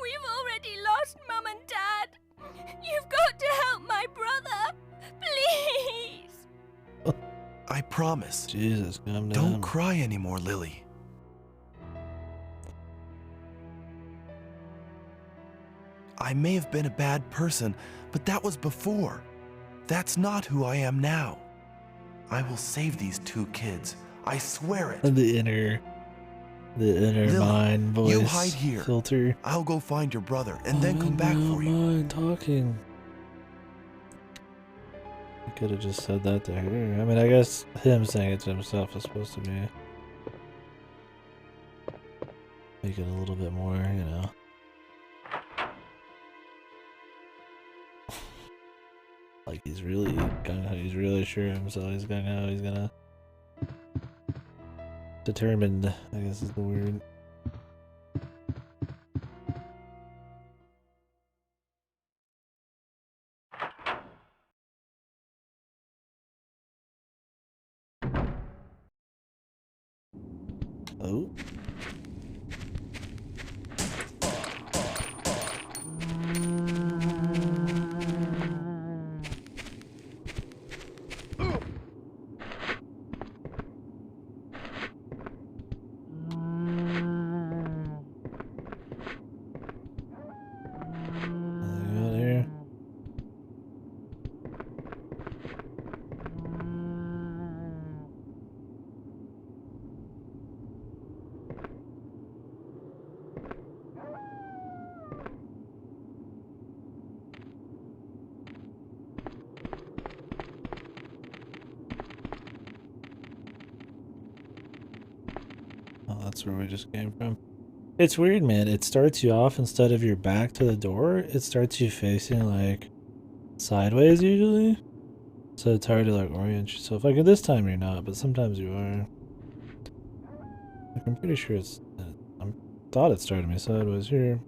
We've already lost Mum and Dad. You've got to help my brother. Please! I promise. Jesus, calm down. Don't cry anymore, Lily. I may have been a bad person, but that was before. That's not who I am now. I will save these two kids. I swear it. The inner Lily, mind voice you hide here. filter. I'll go find your brother and then come back for you. Mind talking. You could have just said that to her. I mean, I guess him saying it to himself is supposed to be make it a little bit more, you know. Like he's really gung-ho. He's really sure of himself. He's gung-ho. He's gonna... Determined, I guess is the word. Oh. Nothing out here. Oh, that's where we just came from. It's weird, man. It starts you off instead of your back to the door. It starts you facing like sideways usually. So it's hard to like orient yourself. Like this time you're not, but sometimes you are. Like I'm pretty sure it's. I thought it started me sideways here.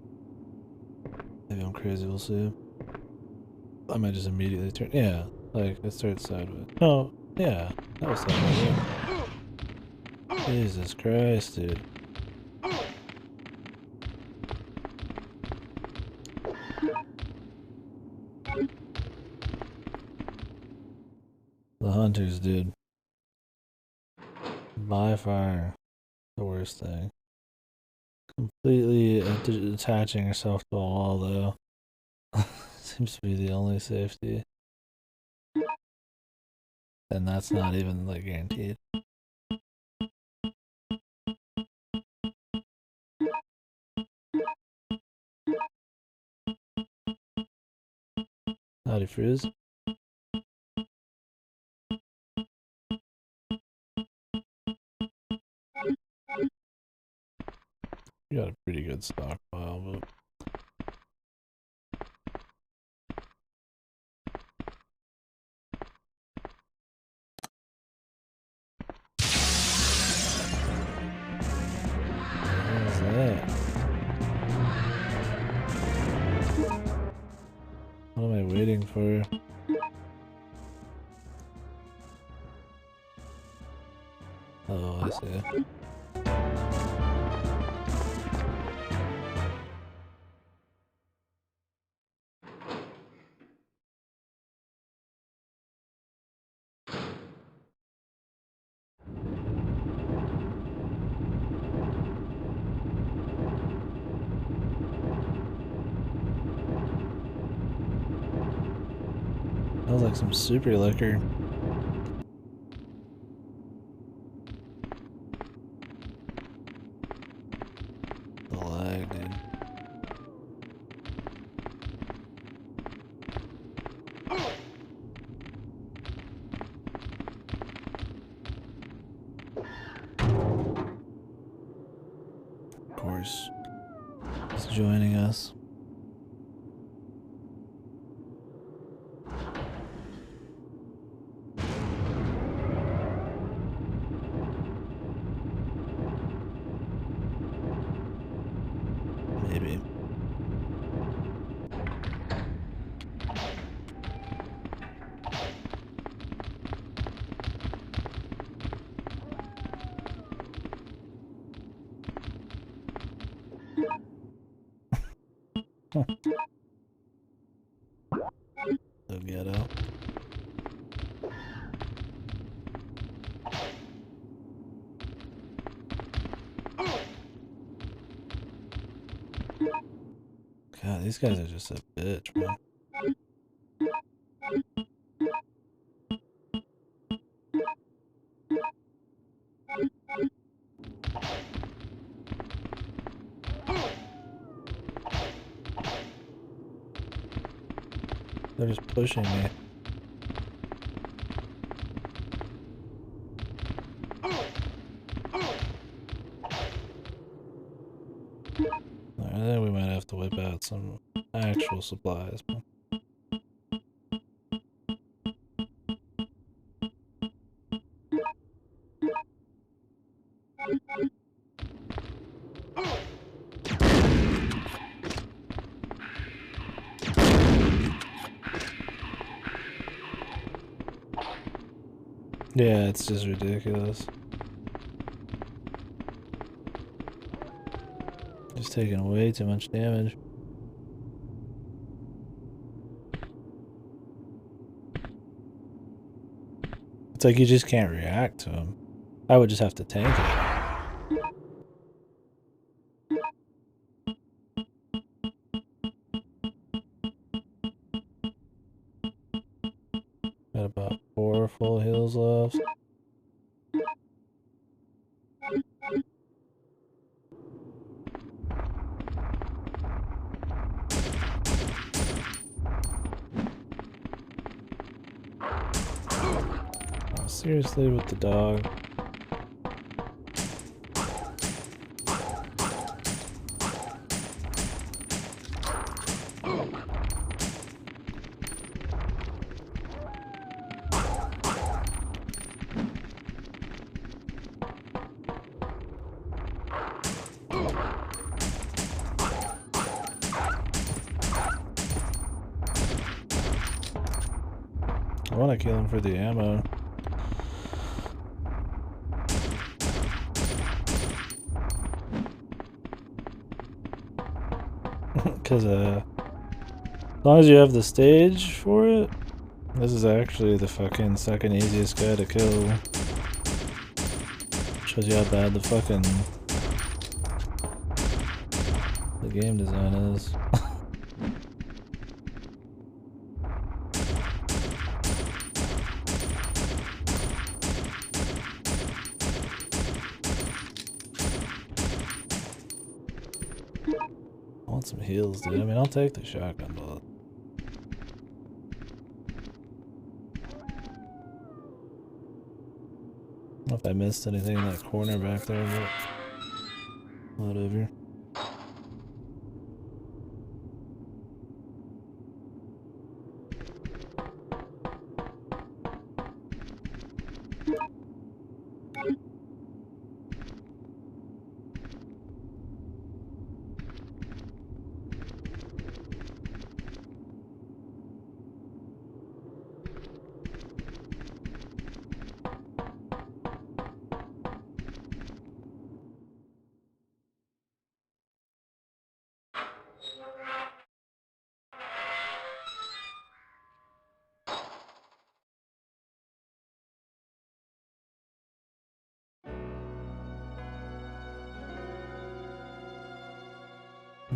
Maybe I'm crazy. We'll see. I might just immediately turn. Yeah, like it starts sideways. Oh, yeah, that was sideways. Yeah. Jesus Christ, dude. The hunters, dude. By far the worst thing. Completely attaching yourself to a wall, though. Seems to be the only safety. And that's not even, like, guaranteed. Howdy, Frizz. You got a pretty good stockpile, but... What is that? What am I waiting for? Oh, I see. Smells like some super liquor. The lag, dude. Of course. He's joining us. Maybe. So ghetto. God, these guys are just a bitch, man. They're just pushing me. I think we might have to whip out some actual supplies. Yeah, it's just ridiculous. Just taking way too much damage. It's like you just can't react to him. I would just have to tank it. Got about 4 full heals left. Oh, seriously with the dog. I want to kill him for the ammo. Because, as long as you have the stage for it, this is actually the fucking second easiest guy to kill. Shows you how bad the fucking the game design is. I want some heals, dude. I mean, I'll take the shotgun bullet. I don't know if I missed anything in that corner back there, but whatever.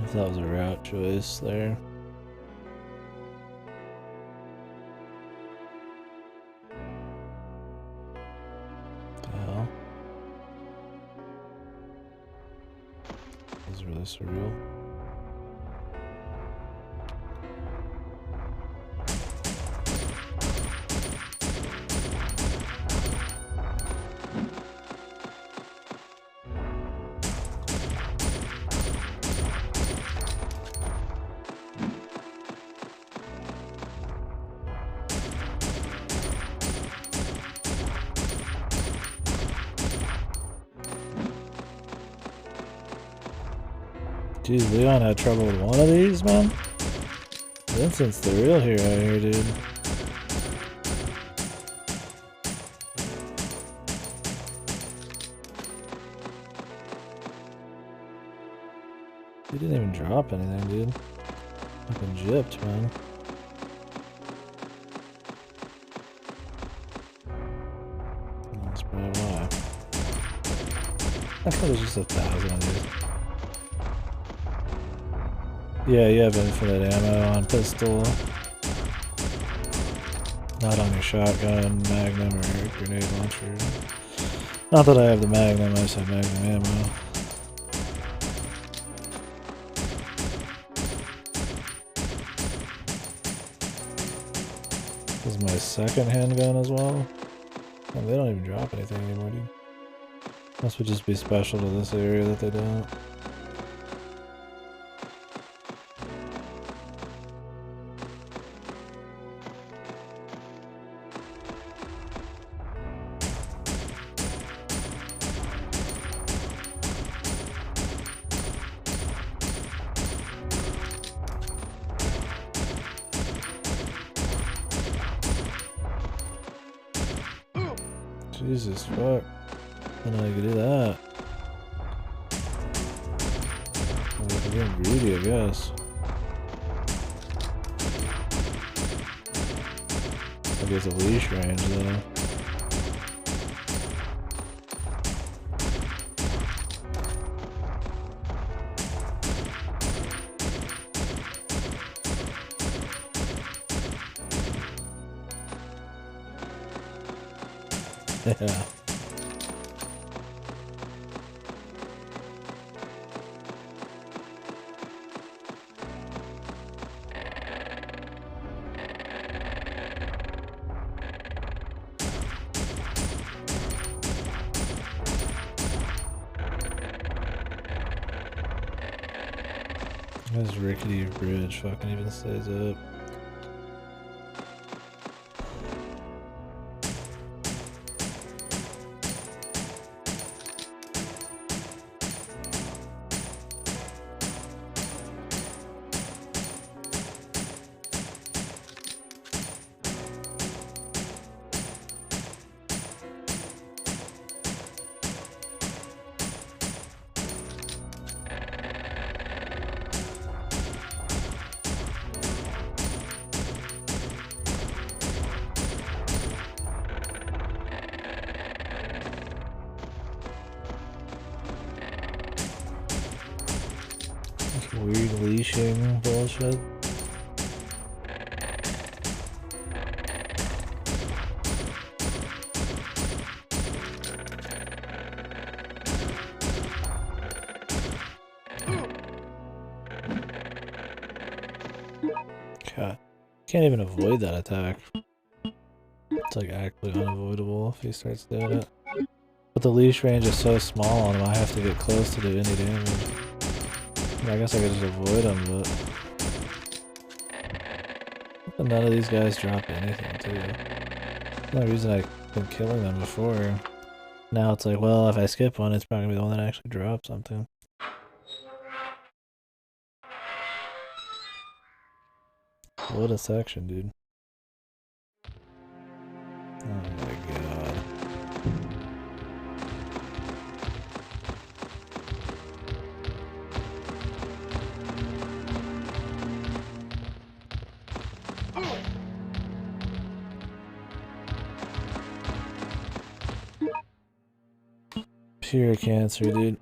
If that was a route choice there. What the hell? This is really surreal. Jeez, Leon had trouble with one of these, man? Vincent's the real hero here, dude. He didn't even drop anything, dude. Fucking gypped, man. That's probably why. I thought it was just 1,000 of these. Yeah, you have infinite ammo on pistol. Not on your shotgun, magnum, or grenade launcher. Not that I have the magnum, I just have magnum ammo. This is my second handgun as well. Oh, they don't even drop anything anymore, dude. Must would just be special to this area that they don't. Jesus fuck. I know you can do that. I'm getting greedy, I guess. I guess a leash range though. Yeah. This rickety bridge fucking even stays up. Weird leashing bullshit. God, can't even avoid that attack. It's like actually unavoidable if he starts doing it. But the leash range is so small on him, I have to get close to do any damage. I guess I could just avoid him, but none of these guys drop anything too. That's the only reason I've been killing them before. Now it's like, well, if I skip one, it's probably gonna be the one that actually drops something. What a section, dude. Oh my god. Pure cancer, dude.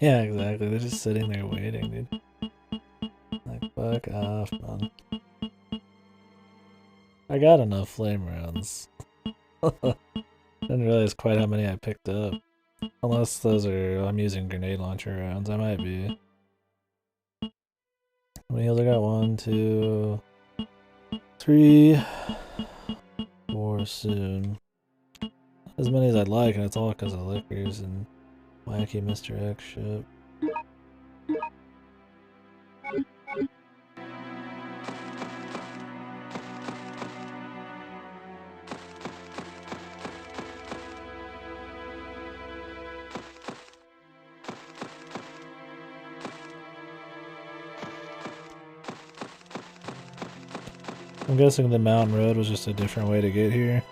Yeah, exactly. They're just sitting there waiting, dude. Like, fuck off, man. I got enough flame rounds. Didn't realize quite how many I picked up. Unless those are, I'm using grenade launcher rounds, I might be. How many heals I got? 1, 2, 3, 4 soon. As many as I'd like, and it's all because of liquors and wacky Mr. X shit. I'm guessing the mountain road was just a different way to get here.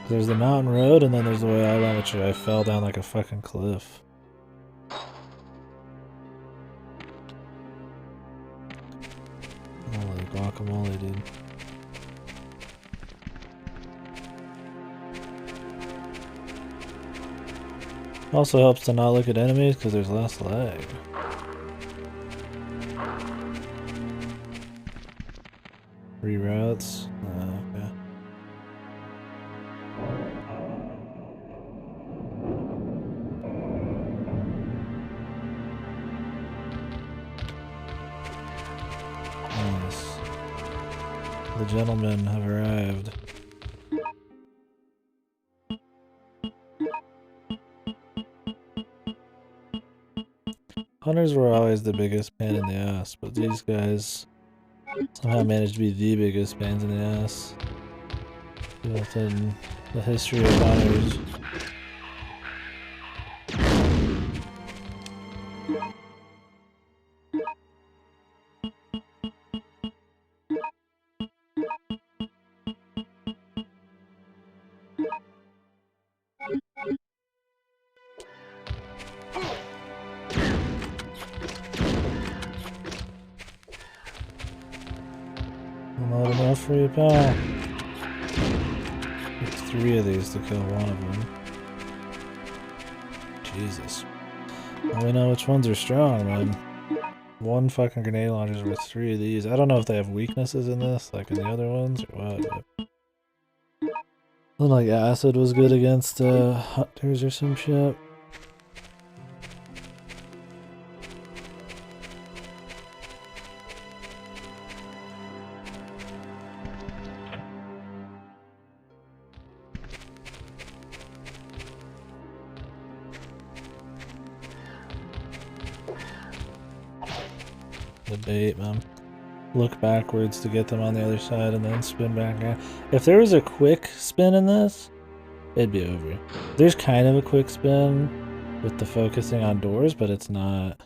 There's the mountain road, and then there's the way I went, which I fell down like a fucking cliff. Holy guacamole, dude. Also helps to not look at enemies because there's less lag. Reroutes? Okay. Nice. The gentlemen have arrived. Hunters were always the biggest pain in the ass, but these guys somehow managed to be the biggest pains in the ass within the history of hunters. Not enough for you, pal. It's 3 of these to kill one of them. Jesus. Well, we know which ones are strong, man. 1 fucking grenade launcher's worth 3 of these. I don't know if they have weaknesses in this, like in the other ones, or what. But like acid was good against hunters or some shit. The bait, man. Look backwards to get them on the other side and then spin back out. If there was a quick spin in this, it'd be over. There's kind of a quick spin with the focusing on doors, but it's not.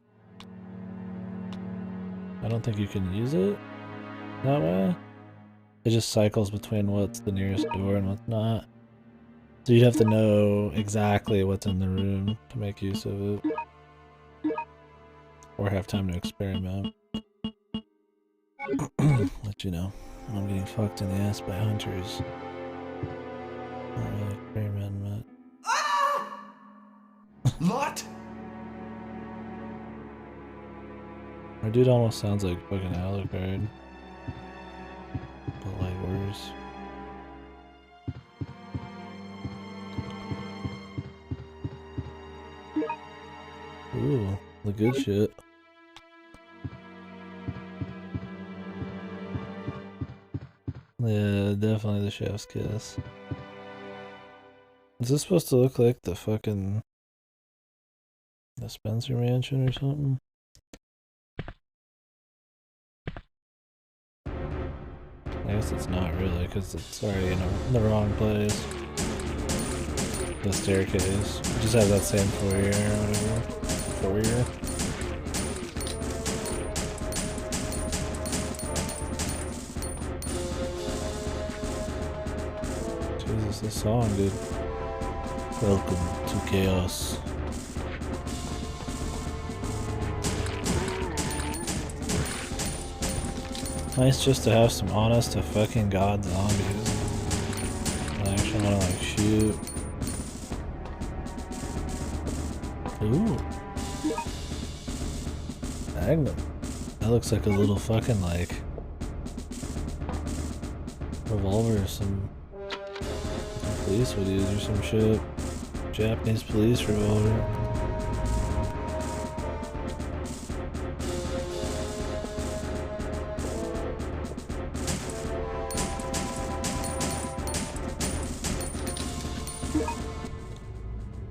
I don't think you can use it that way. It just cycles between what's the nearest door and what's not. So you'd have to know exactly what's in the room to make use of it. Or have time to experiment. Let you know when I'm getting fucked in the ass by hunters. Not really experiment. Lot? Our dude almost sounds like fucking Alucard. But like worse. Ooh, the good shit. Yeah, definitely the chef's kiss. Is this supposed to look like the fucking the Spencer Mansion or something? I guess it's not really, because it's already in the wrong place. The staircase. Just have that same foyer or whatever. Foyer. Jesus, this song, dude. Welcome to chaos. Nice just to have some honest to fucking god zombies. I actually wanna like shoot. Ooh. Magnum. That looks like a little fucking like revolver or some police would use or some shit. Japanese police revolver.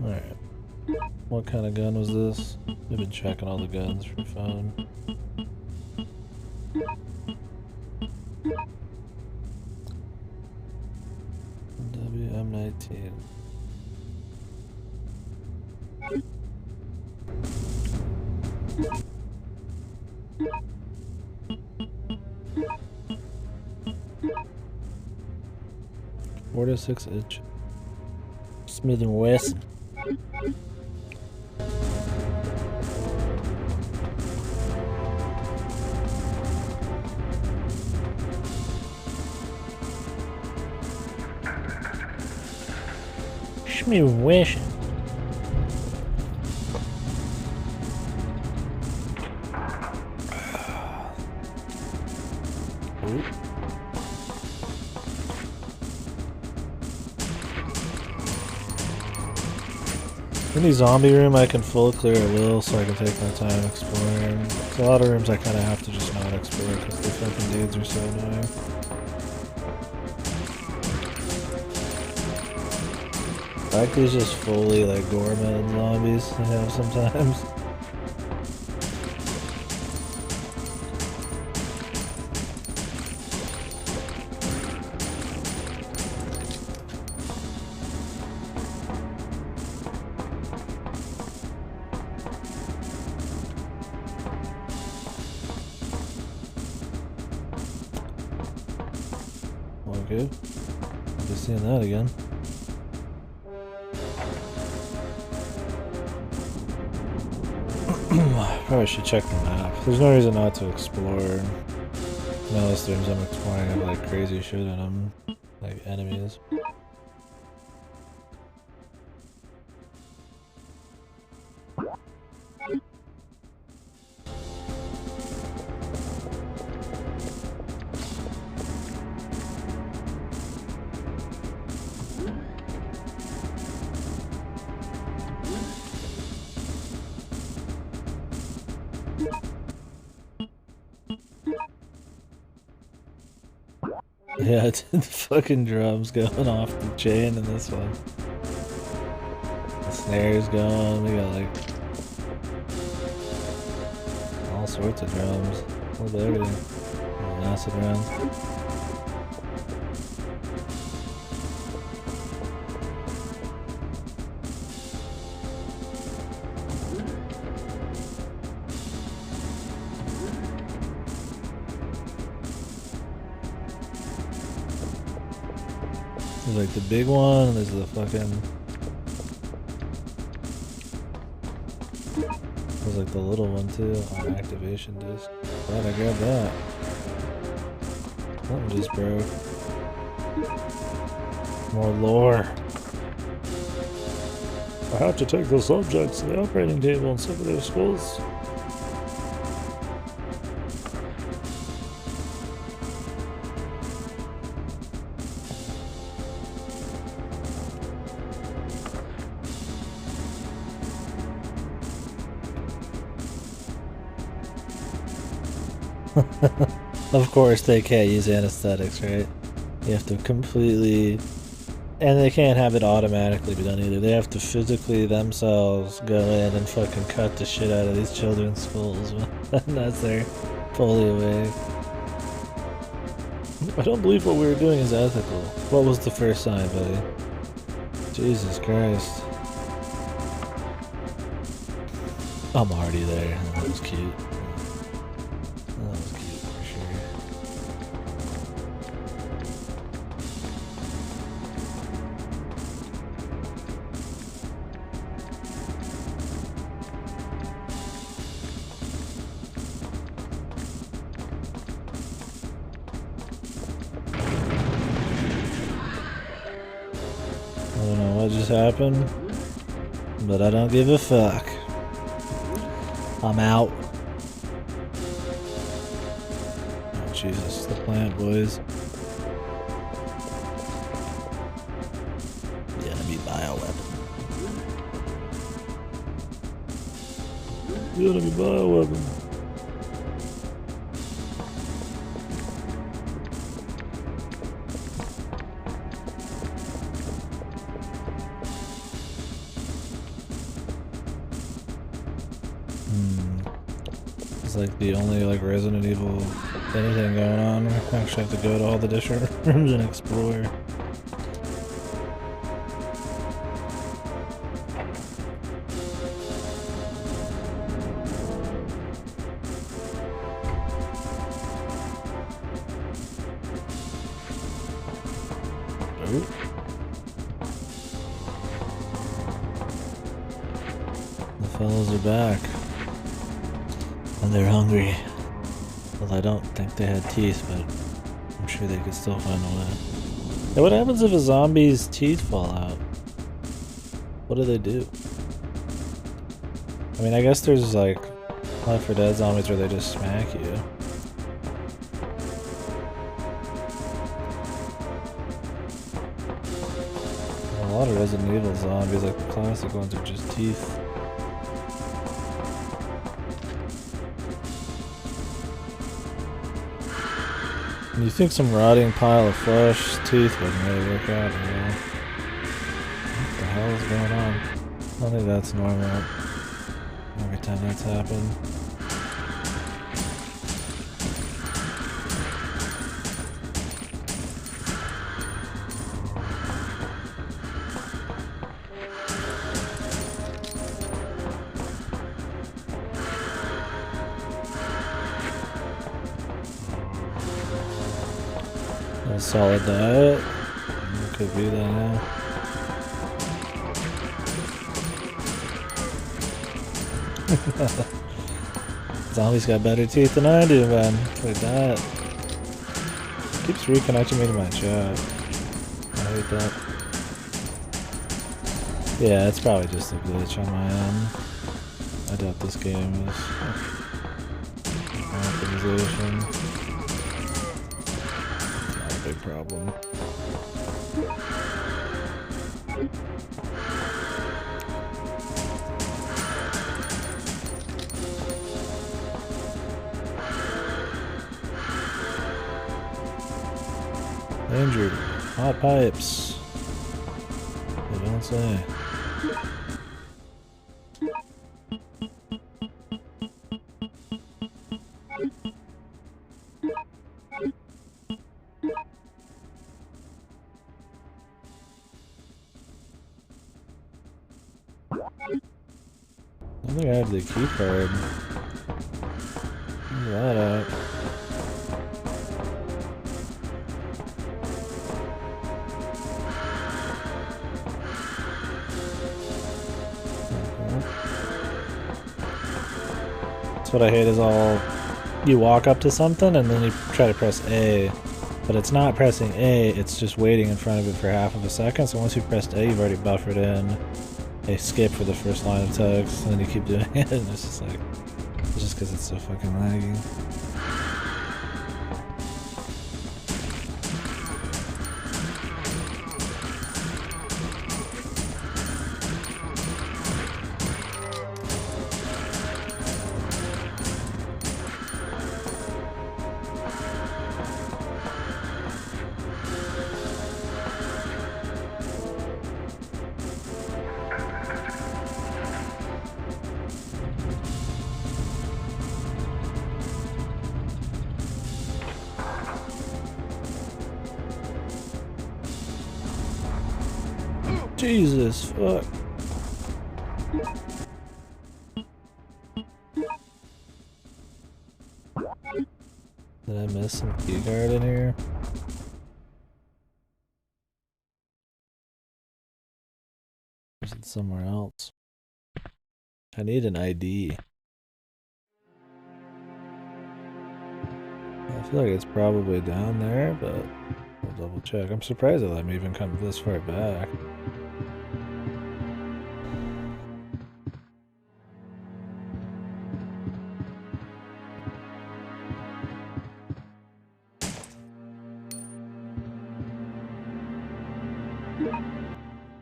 Alright. What kind of gun was this? We've been checking all the guns for fun. WM-19. Four to 6 inch. Smith & Wesson. Smith & Wesson. Any zombie room I can full clear at will so I can take my time exploring. There's a lot of rooms I kind of have to just not explore because the fucking dudes are so annoying. I like these just fully like gourmet zombies I have sometimes. good. I'll be seeing that again. Probably should check the map. There's no reason not to explore. Unless there's some exploring of like crazy shit in them, like enemies. Yeah, the fucking drums going off the chain in this one. The snares going, we got like all sorts of drums. A little bit of everything. Little acid rounds. There's like the big one, and there's the fucking... There's like the little one too, on activation disc. Glad I grabbed that. Something just broke. More lore. I have to take those objects to the operating table and suffer their skulls. Of course they can't use anesthetics, right? You have to completely... And they can't have it automatically be done either. They have to physically themselves go in and fucking cut the shit out of these children's skulls as they're fully awake. I don't believe what we were doing is ethical. What was the first sign, buddy? Jesus Christ. I'm already there. That was cute. That was cute for sure. I don't know what just happened, but I don't give a fuck. I'm out. Oh, Jesus, the plant, boys. The enemy bioweapon. The enemy bioweapon. It's like the only like Resident Evil anything going on. I actually have to go to all the different rooms and explore. Ooh. The fellas are back. And they're hungry. Well, I don't think they had teeth, but I'm sure they could still find a way. Hey, what happens if a zombie's teeth fall out? What do they do? I mean, I guess there's like Left 4 Dead zombies where they just smack you. A lot of Resident Evil zombies, like the classic ones, are just teeth. You think some rotting pile of flesh teeth wouldn't really work out, you know? What the hell is going on? I don't think that's normal. Every time that's happened. A solid diet. Could be that now. Zombies got better teeth than I do, man. With that. Keeps reconnecting me to my chat. I hate that. Yeah, it's probably just a glitch on my end. I doubt this game is optimization. Not a big problem. Injured. Hot pipes. They don't say. I think I have the key card. Look that up. That's what I hate is all you walk up to something and then you try to press A, but it's not pressing A, it's just waiting in front of it for half of a second. So once you pressed A, you've already buffered in a skip for the first line of text, and then you keep doing it, and it's just like, it's just because it's so fucking laggy. Jesus, fuck. Did I miss some key card in here? Or is it somewhere else? I need an ID. I feel like it's probably down there, but I'll double check. I'm surprised it let me even come this far back.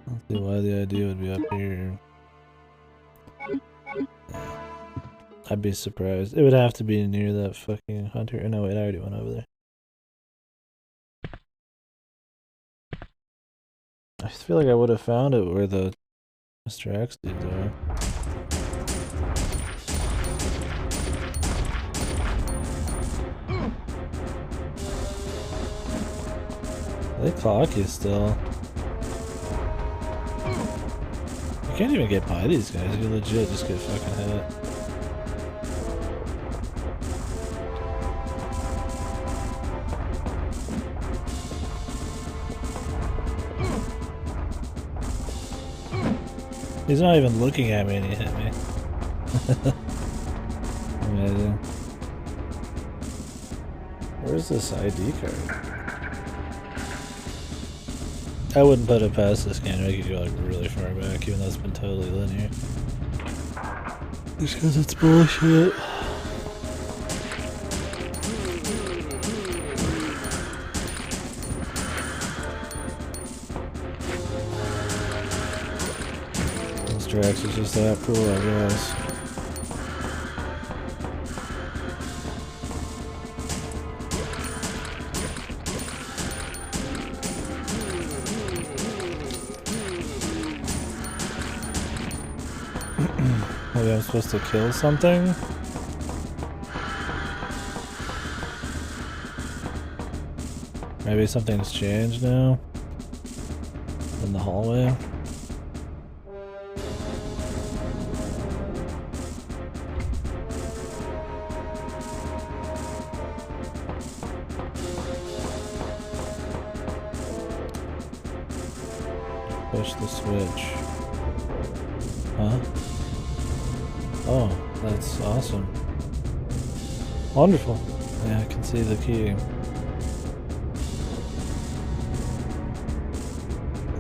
Let's see why the idea would be up here. I'd be surprised. It would have to be near that fucking hunter. No, wait, I already went over there. I feel like I would have found it where the Mr. X dudes are. They clock you still. You can't even get by these guys. You legit just get fucking hit. He's not even looking at me and he hit me. Amazing. Where's this ID card? I wouldn't put it past this game to make it go like really far back, even though it's been totally linear. Just because it's bullshit. Mr. X is just that cool, I guess. Maybe I'm supposed to kill something? Maybe something's changed now? In the hallway? Push the switch. Huh? Oh, that's awesome. Wonderful. Yeah, I can see the key.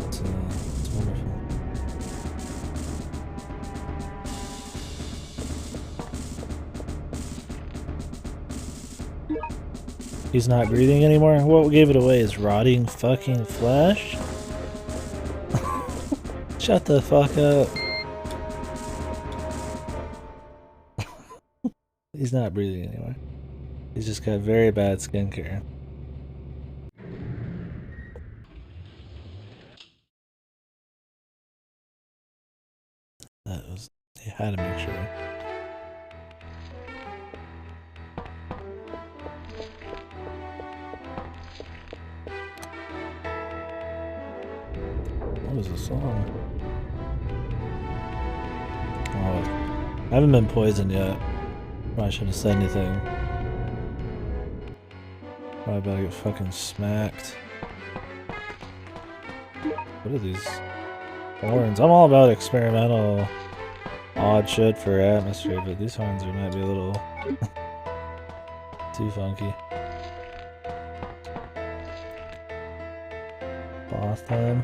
It's wonderful. He's not breathing anymore? What gave it away? His rotting fucking flesh? Shut the fuck up. He's not breathing anymore. He's just got very bad skincare. That was... You had to make sure. What is this song? Oh, I haven't been poisoned yet. Probably shouldn't have said anything. Probably about to get fucking smacked. What are these horns? I'm all about experimental odd shit for atmosphere, but these horns might be a little too funky. Boss time.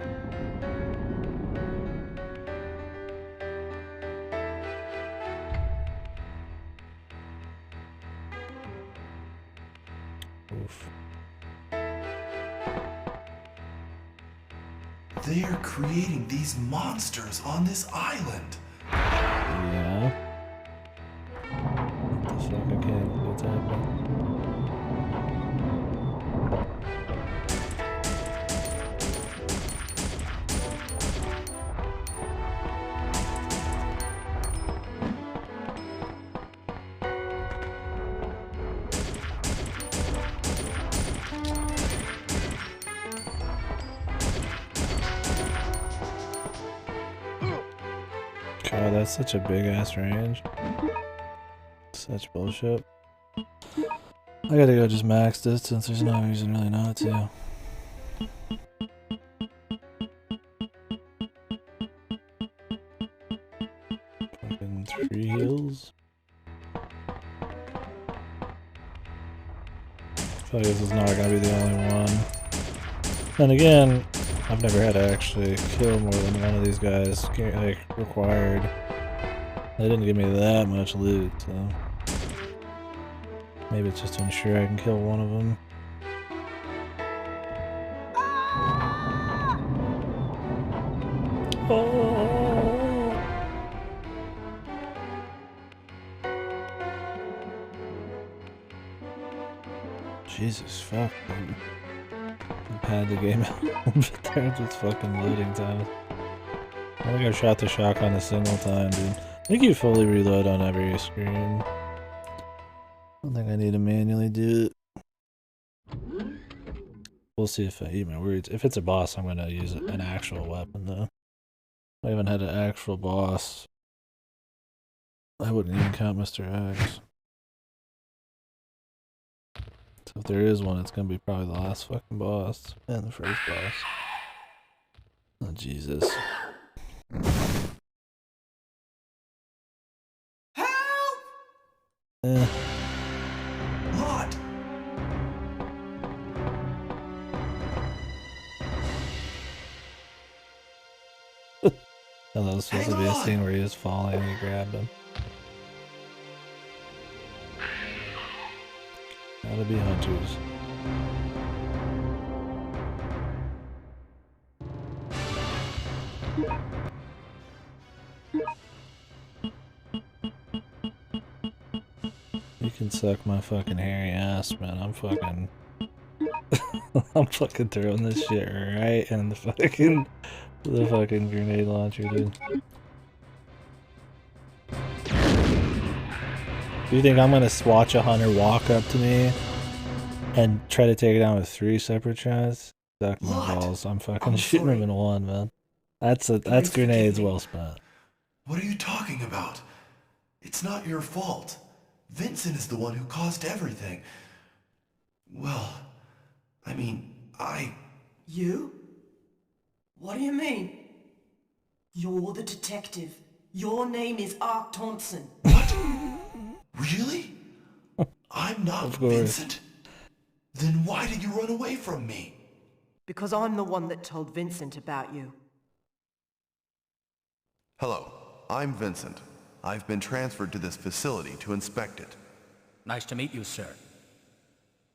Oof. They are creating these monsters on this island. Yeah. What the fuck? I can't. What's happening? God, that's such a big ass range. Such bullshit. I gotta go just max distance, there's no reason really not to. Fucking 3 heals. I feel like this is not gonna be the only one. And again, I've never had to actually kill more than one of these guys, like, required. They didn't give me that much loot, so... Maybe it's just to ensure I can kill one of them. Oh. Jesus fuck, man. I pad the game out but there's just fucking loading time. I think I shot the shotgun a single time, dude. I think you fully reload on every screen. I don't think I need to manually do it. We'll see if I eat my words. If it's a boss, I'm gonna use an actual weapon though. I haven't had an actual boss. I wouldn't even count Mr. X. So if there is one, it's gonna be probably the last fucking boss. And the first boss. Oh, Jesus. Help! Eh. Lot! Oh, that was supposed to be a scene where he was falling and he grabbed him. Gotta be hunters. You can suck my fucking hairy ass, man. I'm fucking... I'm fucking throwing this shit right in the fucking grenade launcher, dude. Do you think I'm gonna watch a hunter walk up to me and try to take it down with 3 separate shots? Suck my balls. I'm fucking shooting him in one, man. That's grenades well spent. What are you talking about? It's not your fault. Vincent is the one who caused everything. Well, I mean, You? What do you mean? You're the detective. Your name is Ark Thompson. What? Really? I'm not Of course. Vincent. Then why did you run away from me? Because I'm the one that told Vincent about you. Hello, I'm Vincent. I've been transferred to this facility to inspect it. Nice to meet you, sir.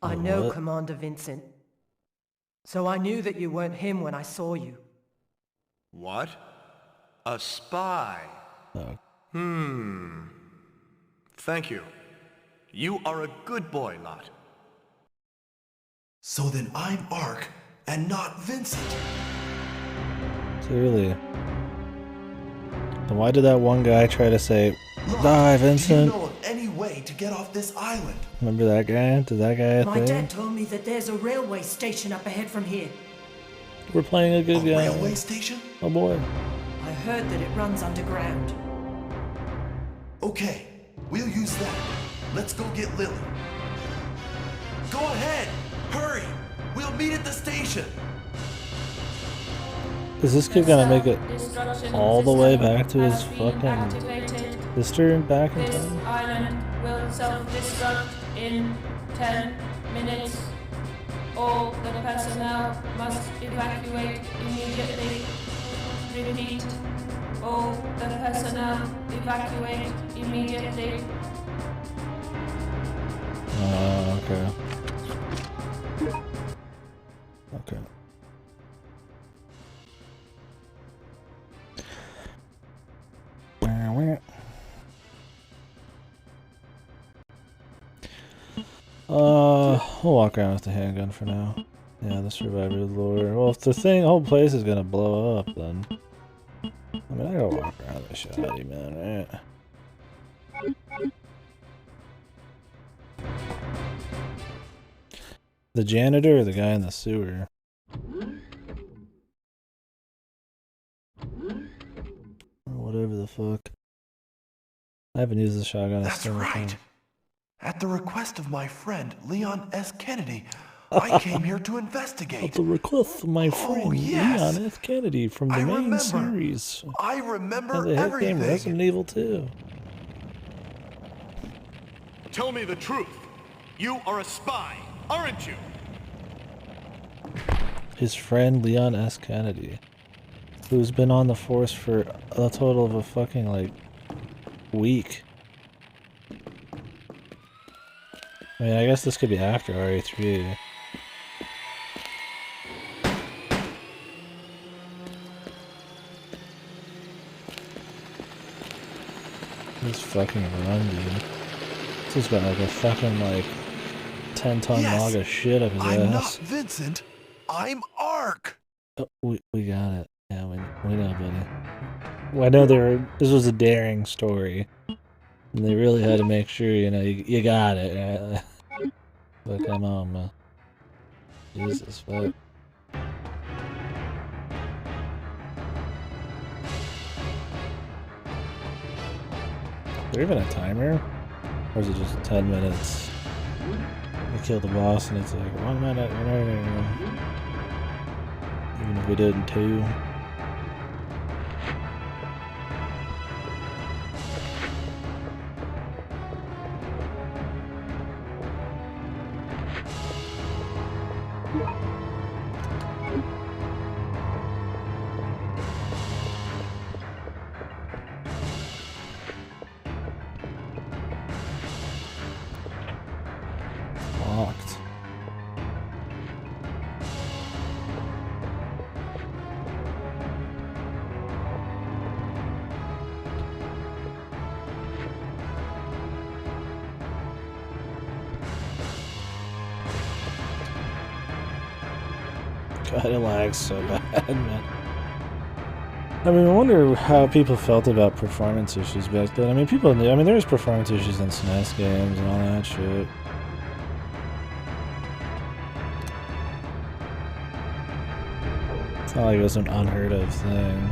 I know what? Commander Vincent. So I knew that you weren't him when I saw you. What? A spy? Oh, Thank you. You are a good boy, Lot. So then I'm Ark and not Vincent. clearly. Then why did that one guy try to say, Lot, "Die, do you Vincent"? know of any way to get off this island? Remember that guy? Did that guy My thing? dad told me that there's a railway station up ahead from here. We're playing a good A guy. railway station? Oh boy. I heard that it runs underground. Okay, we'll use that. Let's go get Lily. Go ahead! Hurry! We'll meet at the station! Is this kid gonna make it all the way back to his fucking sister and back in This time? island will self-destruct in 10 minutes. All the personnel must evacuate immediately. Repeat. All the personnel evacuate immediately. Okay. Okay. We'll walk around with the handgun for now. Yeah, the survivor lore. Well, if the whole place is gonna blow up, then I mean, I gotta walk around the shoddy, man, right? The janitor or the guy in the sewer? Or whatever the fuck. I haven't used the shotgun. That's right. At the request of my friend, Leon S. Kennedy, I came here to investigate. At the request of my friend, yes. Leon F. Kennedy from the I main remember. series. I And remember the hit game everything. Resident Evil 2. Tell me the truth. You are a spy, aren't you? His friend Leon S. Kennedy, who's been on the force for a total of a fucking, like, week. I mean, I guess this could be after RE3. This fucking run, dude. This has got like a fucking, like, 10-ton Yes, log of shit up his I'm not ass. Vincent. I'm Ark. Oh, we got it. Yeah, we know, buddy. Well, I know this was a daring story. And they really had to make sure, you know, you got it, right? But come on, man. Jesus, fuck. Is there even a timer? Or is it just 10 minutes? We kill the boss and it's like 1 minute, even if we did in 2. Locked. God, it lags so bad, man. I mean, I wonder how people felt about performance issues back then. I mean, there was performance issues in SNES games and all that shit. It's not like it was an unheard of thing.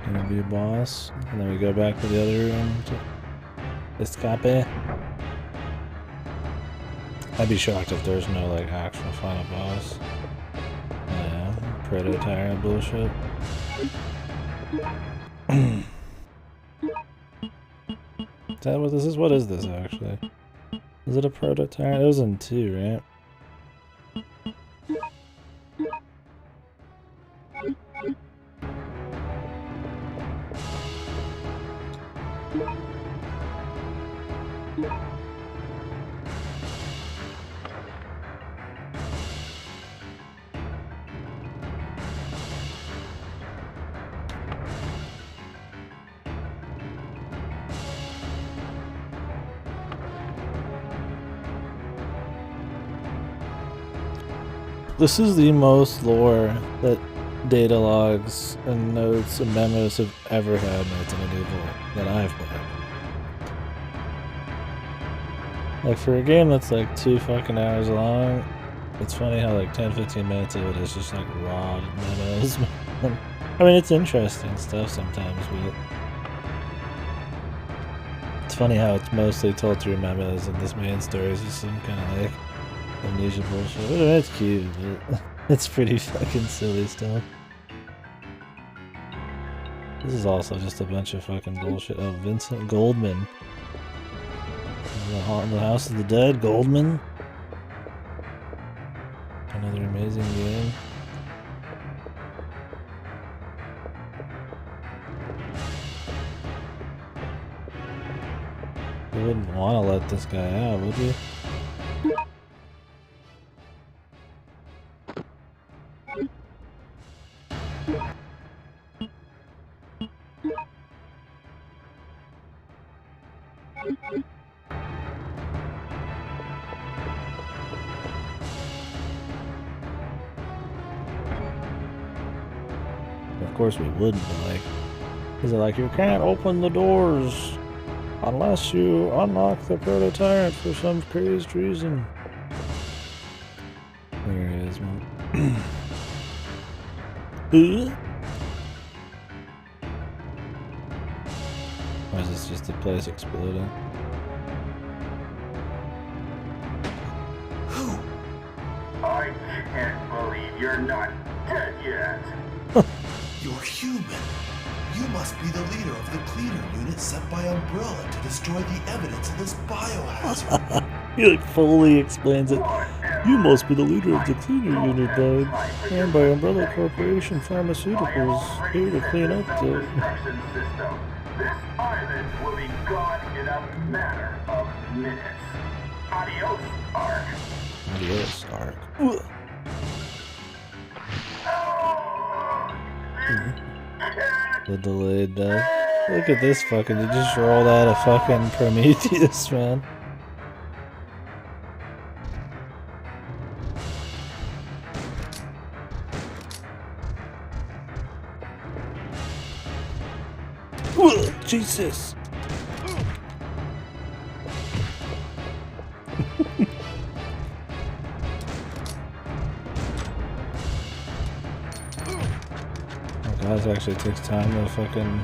gonna be a boss. And then we go back to the other room to escape. I'd be shocked if there's no like actual final boss. Yeah, proto-tyrant bullshit. Is that what this is? What is this actually? Is it a proto-tyrant? It was in 2, right? This is the most lore that data logs and notes and memos have ever had in Resident Evil that I've played. Like for a game that's like 2 fucking hours long, it's funny how like 10-15 minutes of it is just like raw memos. I mean, it's interesting stuff sometimes, but it's funny how it's mostly told through memos and this main story is just some kind of like amnesia bullshit. But it's cute, but it's pretty fucking silly still. This is also just a bunch of fucking bullshit. Oh, Vincent Goldman. The House of the Dead, Goldman. Another amazing game. You wouldn't want to let this guy out, would you? Of course we wouldn't, but like, is it like you can't open the doors unless you unlock the proto-tyrant for some crazed reason? There he is, man. Or is this just the place exploding? I can't believe you're not dead yet. You're human. You must be the leader of the cleaner unit sent by Umbrella to destroy the evidence of this biohazard. He like fully explains it. You must be the leader of the cleaner unit and by Umbrella Corporation Pharmaceuticals here to clean up the... This island will be gone in a matter of minutes. Adios, Ark. Adios, Ark. The delayed death. Look at this fucking, you just rolled out a fucking Prometheus, man. Jesus. Oh god, this actually takes time to fucking...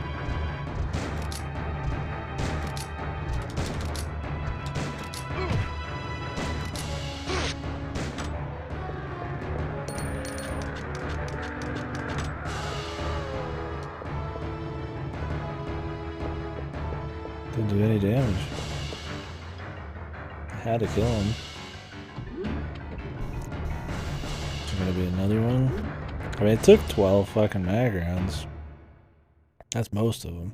Didn't do any damage. I had to kill him. Is there gonna be another one? I mean, it took 12 fucking mag rounds. That's most of them.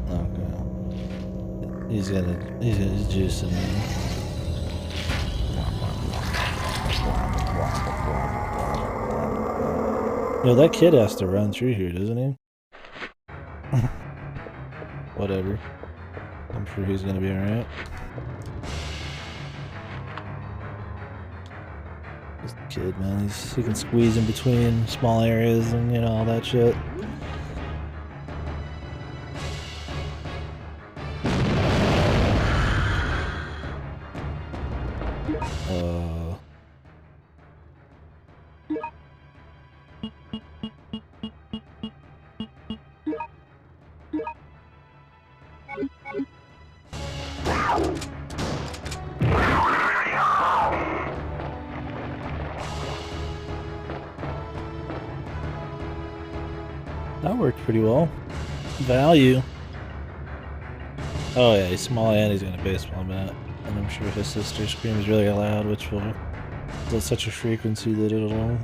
Okay. He's juicing in. Yo, that kid has to run through here, doesn't he? Whatever. I'm sure he's gonna be alright. This kid, man, he can squeeze in between small areas and, you know, all that shit. worked pretty well. Value. Oh yeah, he's small and he's got a baseball bat. And I'm sure his sister screams really loud, which will at such a frequency that it'll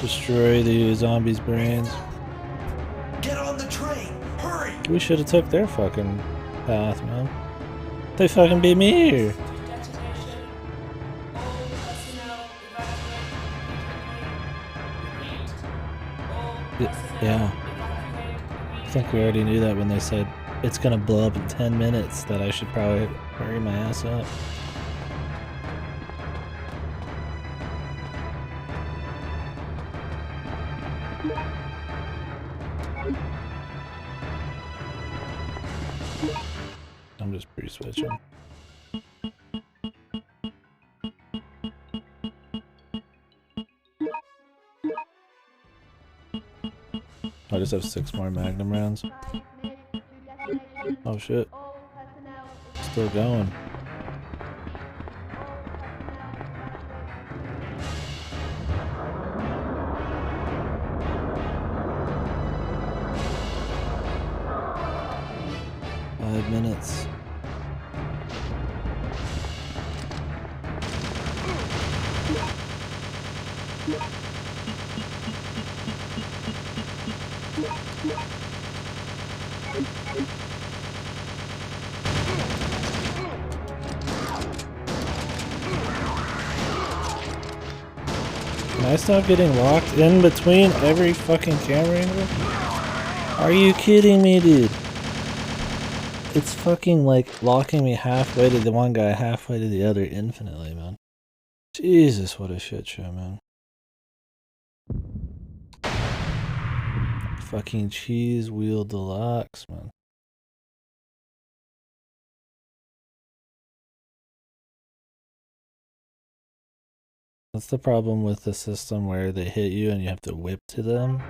destroy the zombies' brains. Get on the train! Hurry! We should have took their fucking path, man. They fucking beat me here. Yeah. I think we already knew that when they said it's gonna blow up in 10 minutes, that I should probably hurry my ass up. I'm just pre-switching. I just have 6 more Magnum rounds. Oh shit. Still going. Five minutes. Can I stop getting locked in between every fucking camera angle? Are you kidding me, dude? It's fucking like locking me halfway to the one guy, halfway to the other infinitely, man. Jesus, what a shit show, man. Fucking cheese wheel deluxe, man. That's the problem with the system where they hit you and you have to whip to them.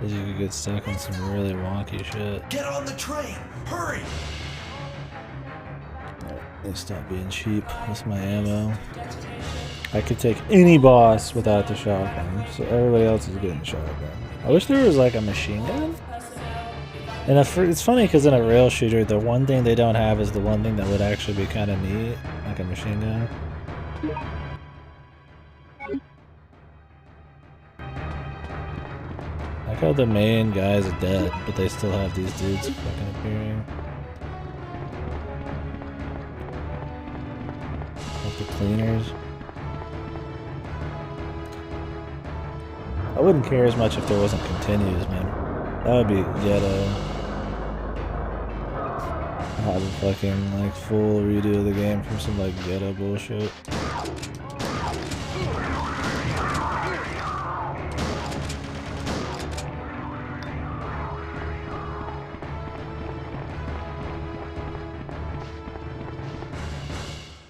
Is you could get stuck in some really wonky shit. Get on the train! Hurry! They stop being cheap with my ammo. I could take any boss without the shotgun, so everybody else is getting shotgun. I wish there was like a machine gun. And it's funny because in a rail shooter, the one thing they don't have is the one thing that would actually be kind of neat, like a machine gun. Like how the main guys are dead, but they still have these dudes fucking appearing. Like the cleaners. I wouldn't care as much if there wasn't continues, man. That would be ghetto. Have a fucking like full redo of the game from some like ghetto bullshit.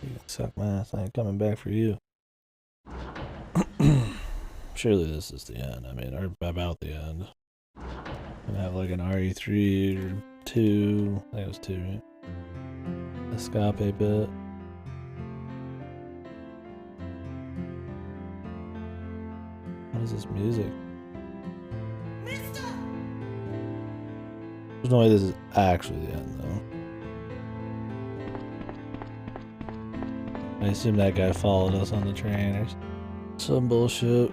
You can suck my ass, I ain't coming back for you. Surely this is the end. I mean, or about the end. Gonna have like an RE3 or 2. I think it was 2, right? Escape bit. What is this music? There's no way this is actually the end, though. I assume that guy followed us on the train or some bullshit.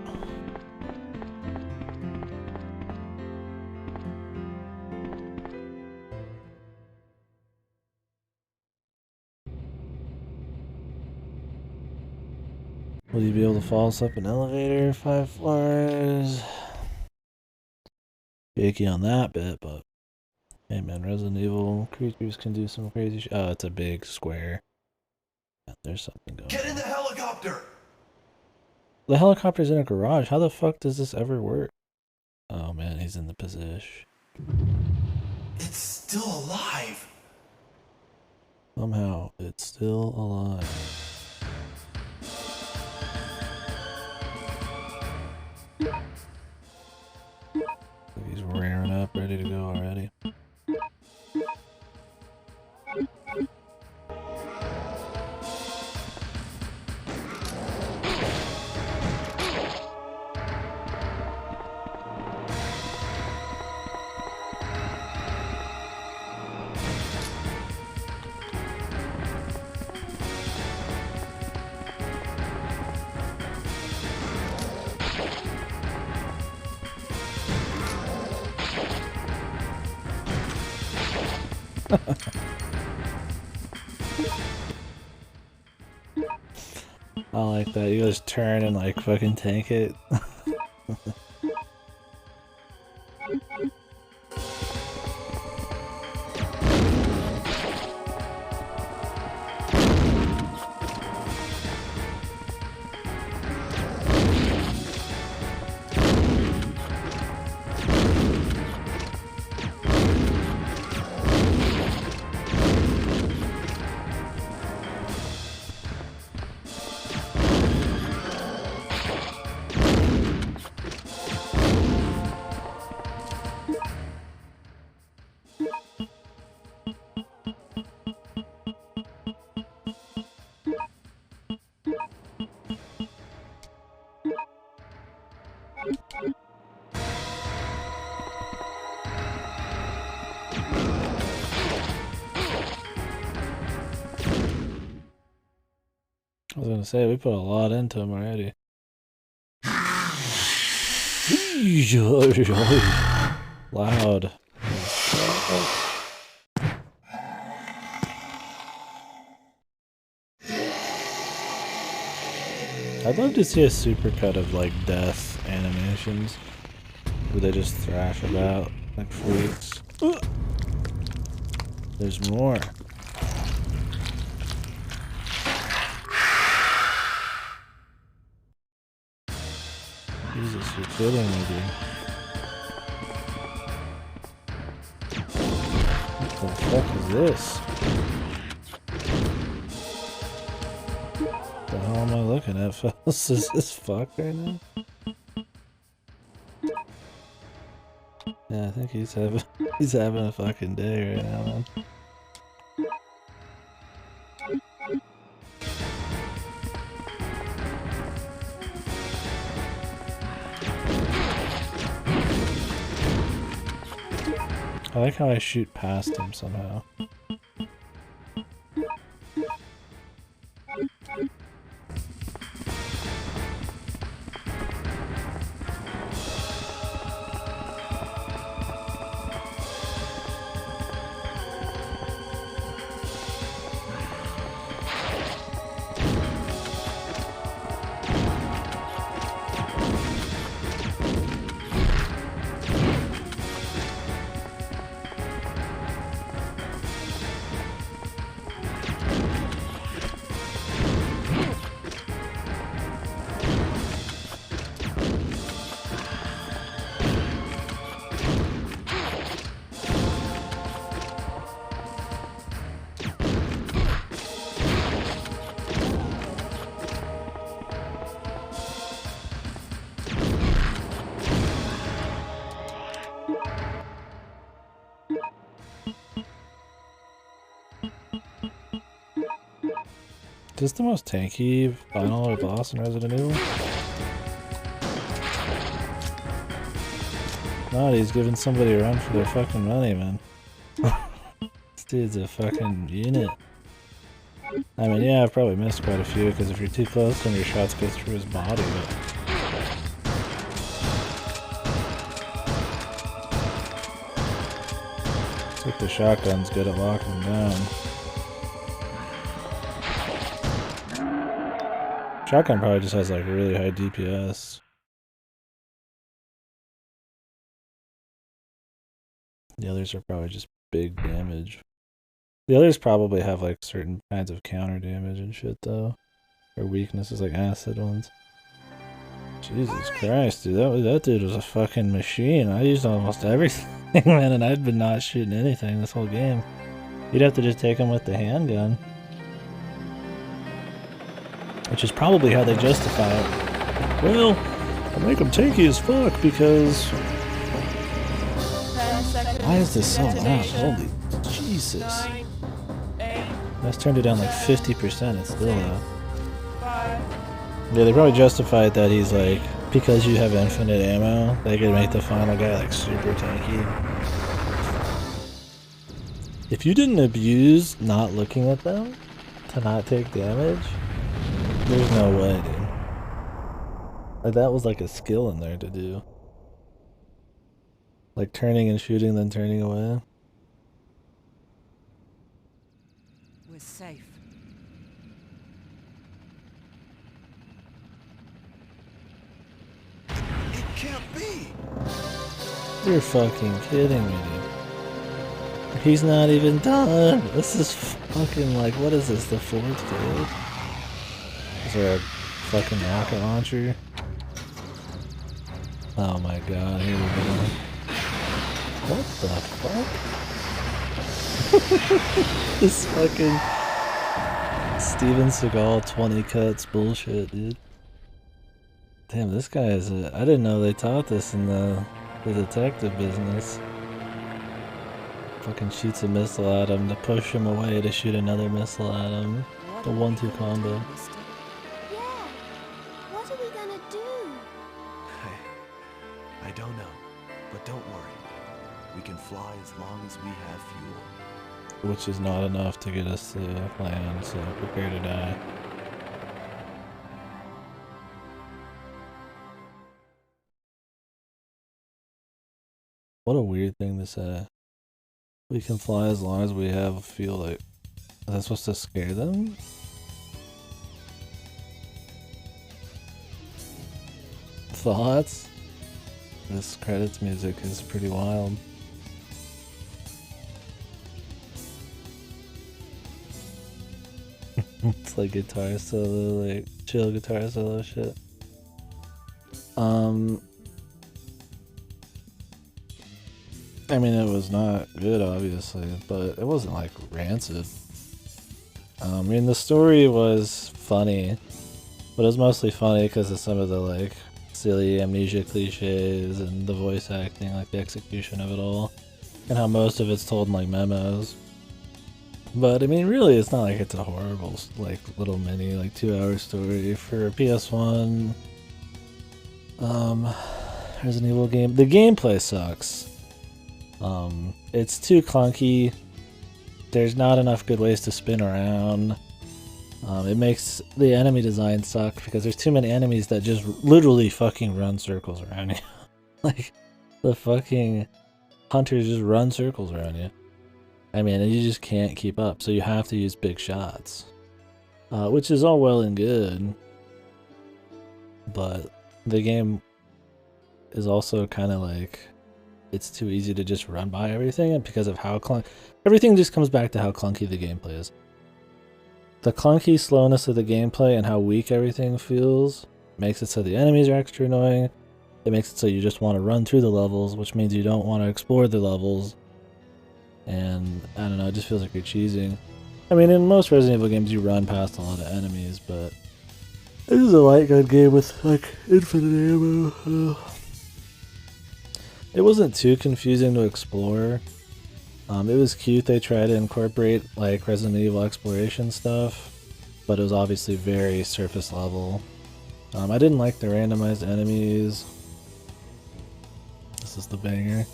Will you be able to fall us up an elevator 5 floors? Icky on that bit, but hey man, Resident Evil creatures can do some crazy shit. Oh, it's a big square. There's something going on. Get in the helicopter! The helicopter's in a garage. How the fuck does this ever work? Oh man, he's in the position. It's still alive! Somehow, it's still alive. He's rearing up, ready to go already. I like that. You just turn and like fucking tank it. I was gonna say, we put a lot into him already. Loud. I'd love to see a supercut of like death animations where they just thrash about like freaks. There's more. Jesus, you're kidding me, dude. What the fuck is this? What the hell am I looking at, fellas? Is this fucked right now? Yeah, I think he's having a fucking day right now, man. I like how I shoot past him somehow. Is this the most tanky final or boss in Resident Evil? No, he's giving somebody a run for their fucking money, man. This dude's a fucking unit. I mean, yeah, I've probably missed quite a few, because if you're too close, then your shots go through his body, but... Looks like the shotgun's good at locking him down. Shotgun probably just has like really high DPS. The others are probably just big damage. The others probably have like certain kinds of counter damage and shit though. Or weaknesses like acid ones. Jesus Christ, dude, that dude was a fucking machine. I used almost everything, man, and I'd been not shooting anything this whole game. You'd have to just take him with the handgun. Which is probably how they justify it. Well, I make them tanky as fuck because... Why is this so loud? Holy Jesus. Let's turn it down like 50%, it's still loud. Yeah, they probably justify it that he's like, because you have infinite ammo, they could make the final guy like super tanky. If you didn't abuse not looking at them to not take damage, there's no way, dude. Like, that was like a skill in there to do. Like turning and shooting, then turning away. We're safe. It can't be! You're fucking kidding me. He's not even done. This is fucking like, what is this, the 4th day? Is there a fucking rocket launcher? Oh my god, here we go. What the fuck? This fucking Steven Seagal 20 cuts bullshit, dude. Damn, this guy is a... I didn't know they taught this in the detective business. Fucking shoots a missile at him to push him away to shoot another missile at him. The 1-2 combo. Yeah. What are we gonna do? I don't know, but don't worry. We can fly as long as we have fuel. Which is not enough to get us to land, so prepare to die. What a weird thing to say. We can fly as long as we have fuel. Like, is that supposed to scare them? Thoughts? This credits music is pretty wild. It's like guitar solo, like chill guitar solo shit. I mean, it was not good, obviously, but it wasn't like rancid. I mean, the story was funny, but it was mostly funny because of some of the like silly amnesia cliches and the voice acting, like the execution of it all, and how most of it's told in like memos. But I mean, really, it's not like it's a horrible, like little mini, like 2-hour story for a PS1 Resident Evil game. The gameplay sucks. It's too clunky. There's not enough good ways to spin around. It makes the enemy design suck because there's too many enemies that just literally fucking run circles around you. Like, the fucking hunters just run circles around you. I mean, and you just can't keep up, so you have to use big shots. Which is all well and good. But the game is also kind of like, it's too easy to just run by everything, and because of how everything just comes back to how clunky the gameplay is. The clunky slowness of the gameplay and how weak everything feels makes it so the enemies are extra annoying. It makes it so you just want to run through the levels, which means you don't want to explore the levels. And I don't know, it just feels like you're cheesing. I mean, in most Resident Evil games you run past a lot of enemies, but this is a light gun game with like infinite ammo. It wasn't too confusing to explore. It was cute they tried to incorporate like Resident Evil exploration stuff, but it was obviously very surface level. I didn't like the randomized enemies. This is the banger.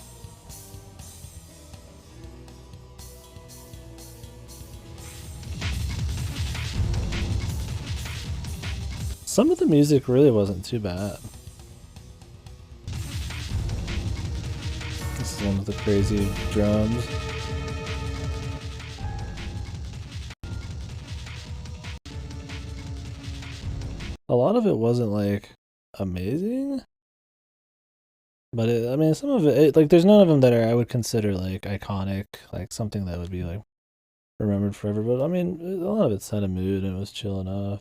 Some of the music really wasn't too bad. This is one with the crazy drums. A lot of it wasn't like amazing, but I mean, some of it, like, there's none of them that I would consider like iconic, like something that would be like remembered forever. But I mean, a lot of it set a mood and it was chill enough.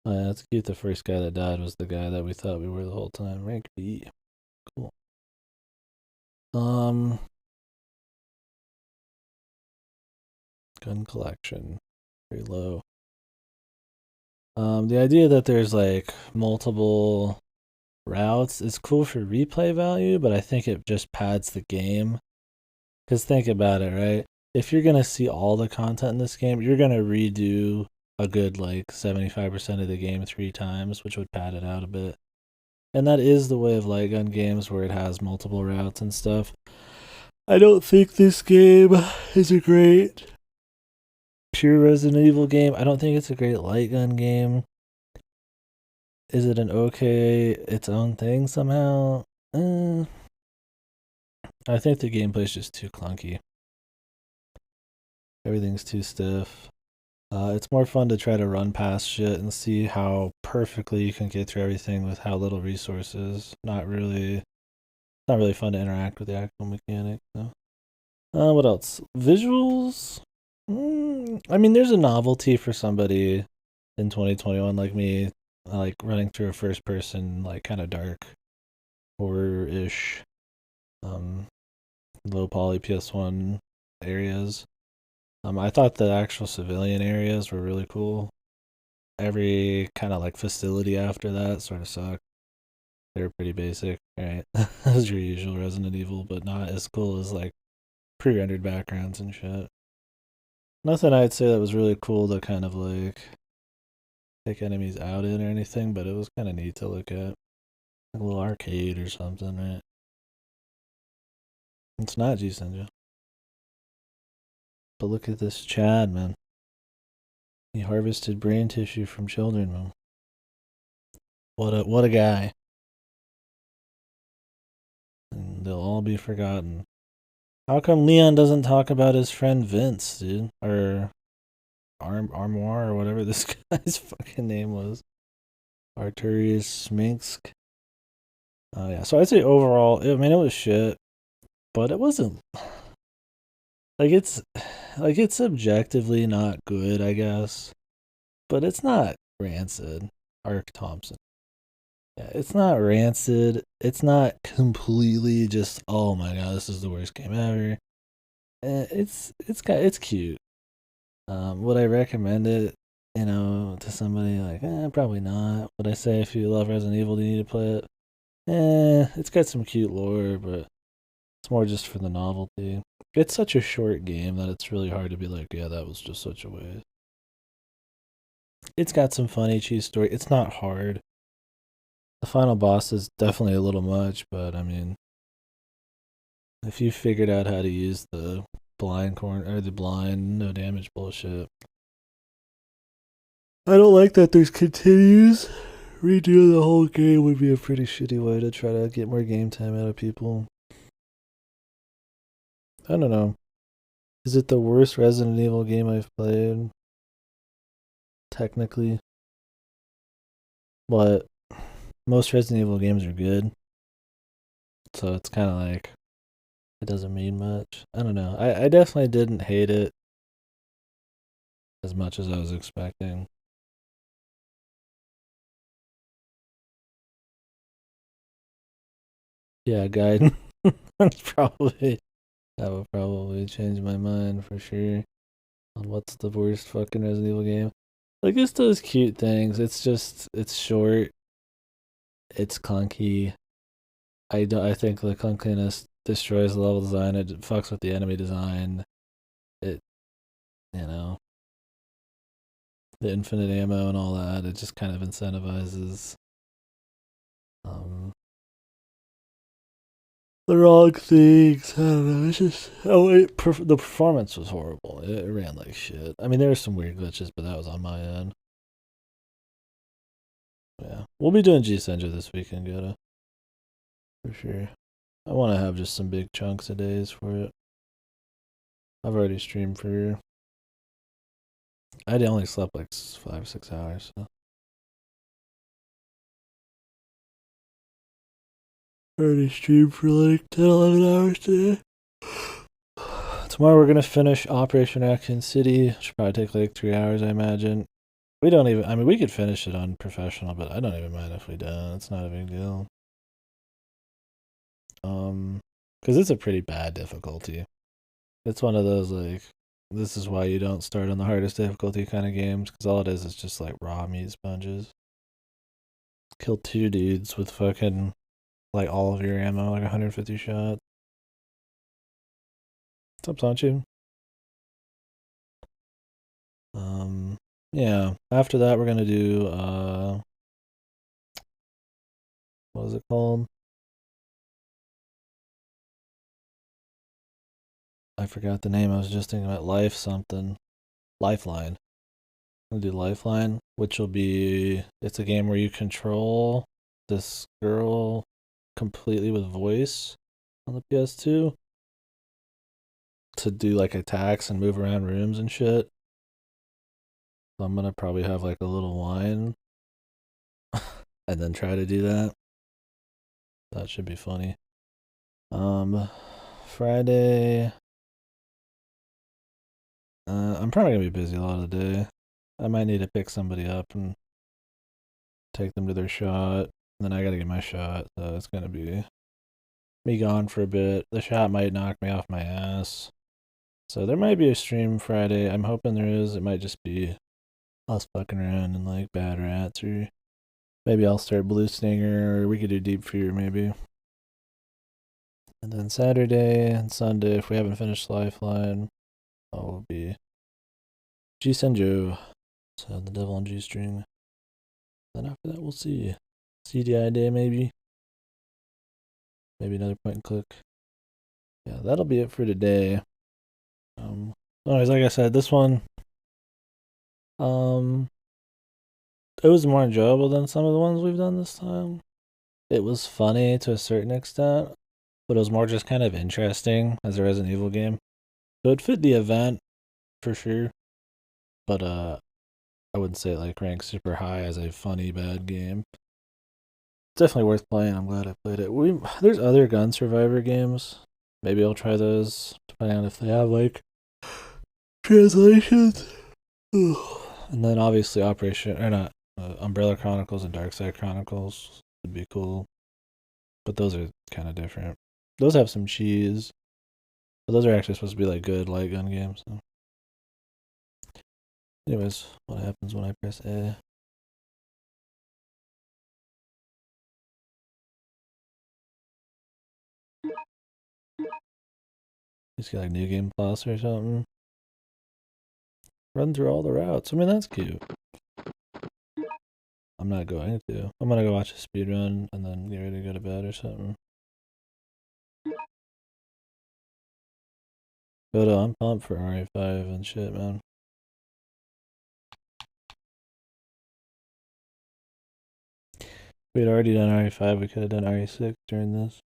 Oh, yeah, it's cute. The first guy that died was the guy that we thought we were the whole time. Rank B. Cool. Gun collection. Very low. The idea that there's like multiple routes is cool for replay value, but I think it just pads the game. Because think about it, right? If you're gonna see all the content in this game, you're gonna redo a good like 75% of the game 3 times, which would pad it out a bit. And that is the way of light gun games where it has multiple routes and stuff. I don't think this game is a great pure Resident Evil game. I don't think it's a great light gun game. Is it an okay, its own thing somehow? I think the gameplay is just too clunky. Everything's too stiff. It's more fun to try to run past shit and see how perfectly you can get through everything with how little resources. Not really fun to interact with the actual mechanic. So. What else? Visuals? I mean, there's a novelty for somebody in 2021 like me, like running through a first person, like kind of dark horror-ish, low poly PS1 areas. I thought the actual civilian areas were really cool. Every kind of like facility after that sort of sucked. They were pretty basic, right? As your usual Resident Evil, but not as cool as like pre-rendered backgrounds and shit. Nothing I'd say that was really cool to kind of like take enemies out in or anything, but it was kind of neat to look at. A little arcade or something, right? It's not G-Senja. But look at this Chad, man. He harvested brain tissue from children, man. What a guy. And they'll all be forgotten. How come Leon doesn't talk about his friend Vince, dude? Or Armoire or whatever this guy's fucking name was. Arturius Sminsk. Yeah, so I'd say overall, I mean, it was shit, but it wasn't it's objectively not good, I guess, but it's not rancid. Ark Thompson. Yeah, it's not rancid. It's not completely just, oh my god, this is the worst game ever. It's cute. Would I recommend it, to somebody? Like, probably not. Would I say if you love Resident Evil, you need to play it? It's got some cute lore, but it's more just for the novelty. It's such a short game that it's really hard to be like, yeah, that was just such a waste. It's got some funny cheese story. It's not hard. The final boss is definitely a little much, but I mean, if you figured out how to use the blind no damage bullshit. I don't like that there's continues. Redo the whole game would be a pretty shitty way to try to get more game time out of people. I don't know. Is it the worst Resident Evil game I've played? Technically. But most Resident Evil games are good. So it's kind of like, it doesn't mean much. I don't know. I definitely didn't hate it as much as I was expecting. Yeah, Gaiden. That would probably change my mind for sure on what's the worst fucking Resident Evil game. Like, it's those cute things. It's short. It's clunky. I think the clunkiness destroys the level design. It fucks with the enemy design. The infinite ammo and all that. It just kind of incentivizes the wrong things. I don't know. It's just the performance was horrible. It ran like shit. I mean, there were some weird glitches, but that was on my end. Yeah, we'll be doing G-Senja this weekend, Gotta. For sure. I want to have just some big chunks of days for it. I've already streamed for. I only slept like 5-6 hours. So. I already streamed for like 10-11 hours today. Tomorrow we're gonna finish Operation Raccoon City. Should probably take like 3 hours, I imagine. We could finish it on professional, but I don't even mind if we don't. It's not a big deal. Because it's a pretty bad difficulty. It's one of those, like, this is why you don't start on the hardest difficulty kind of games, because all it is just like raw meat sponges. Kill 2 dudes with fucking, like, all of your ammo, like 150 shots. What's up, Sanchu? Yeah, after that we're gonna do, what is it called? I forgot the name. I was just thinking about Lifeline. I'm gonna do Lifeline, which will be, it's a game where you control this girl completely with voice on the PS2. to do like attacks and move around rooms and shit. So I'm gonna probably have like a little wine and then try to do that. That should be funny. Friday. I'm probably gonna be busy a lot of the day. I might need to pick somebody up and take them to their shot. Then I gotta get my shot, so it's gonna be me gone for a bit. The shot might knock me off my ass. So there might be a stream Friday. I'm hoping there is. It might just be us fucking around and like Bad Rats, or maybe I'll start Blue Stinger, or we could do Deep Fear maybe. And then Saturday and Sunday, if we haven't finished Lifeline, will be G Senjo. So the Devil on G String. Then after that, we'll see. CDI day maybe. Maybe another point and click. Yeah, that'll be it for today. Anyways, like I said, this one, it was more enjoyable than some of the ones we've done this time. It was funny to a certain extent, but it was more just kind of interesting as a Resident Evil game. So it fit the event for sure, but I wouldn't say it like ranks super high as a funny bad game. Definitely worth playing. I'm glad I played it. There's other Gun Survivor games. Maybe I'll try those, depending on if they have like translations. And then obviously Umbrella Chronicles and Darkside Chronicles would be cool, but those are kind of different. Those have some cheese, but those are actually supposed to be like good light gun games. So. Anyways, what happens when I press A? Just get like New Game Plus or something. Run through all the routes. I mean, that's cute. I'm not going to. I'm gonna go watch a speed run and then get ready to go to bed or something. But I'm pumped for RE5 and shit, man. If we had already done RE5, we could have done RE6 during this.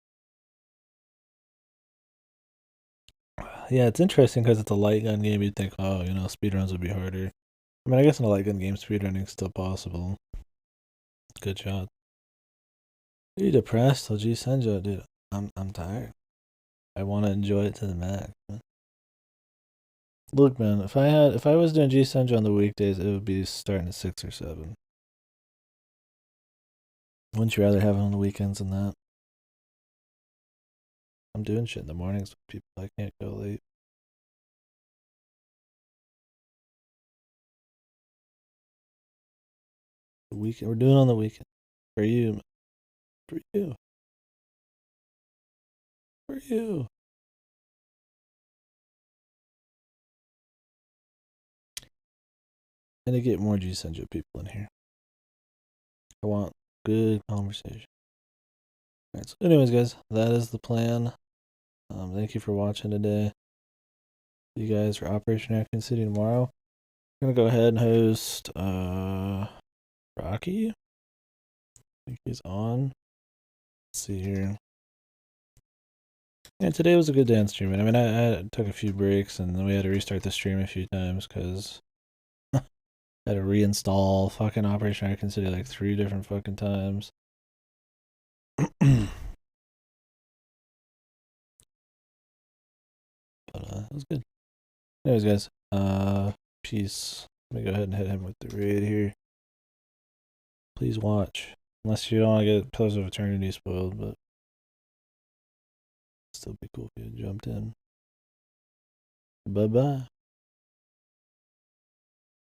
Yeah, it's interesting because it's a light gun game. You'd think, oh, speedruns would be harder. I mean, I guess in a light gun game, speedrunning is still possible. Good shot. Are you depressed? Oh, G Senjo, dude. I'm tired. I want to enjoy it to the max. Man. Look, man, if I was doing G Senjo on the weekdays, it would be starting at 6 or 7. Wouldn't you rather have it on the weekends than that? I'm doing shit in the mornings with people. I can't go late. The weekend, we're doing on the weekend. For you. For you. For you. And to get more G Senjo people in here. I want good conversation. Alright, so anyways, guys, that is the plan. Thank you for watching today. See you guys for Operation Raccoon City tomorrow. I'm gonna go ahead and host Rocky. I think he's on. Let's see here. Yeah, today was a good day on streaming. I mean, I took a few breaks and then we had to restart the stream a few times because I had to reinstall fucking Operation Raccoon City like 3 different fucking times. But it was good. Anyways, guys, peace. Let me go ahead and hit him with the raid here. Please watch. Unless you don't want to get Pillars of Eternity spoiled, but still be cool if you jumped in. Bye-bye.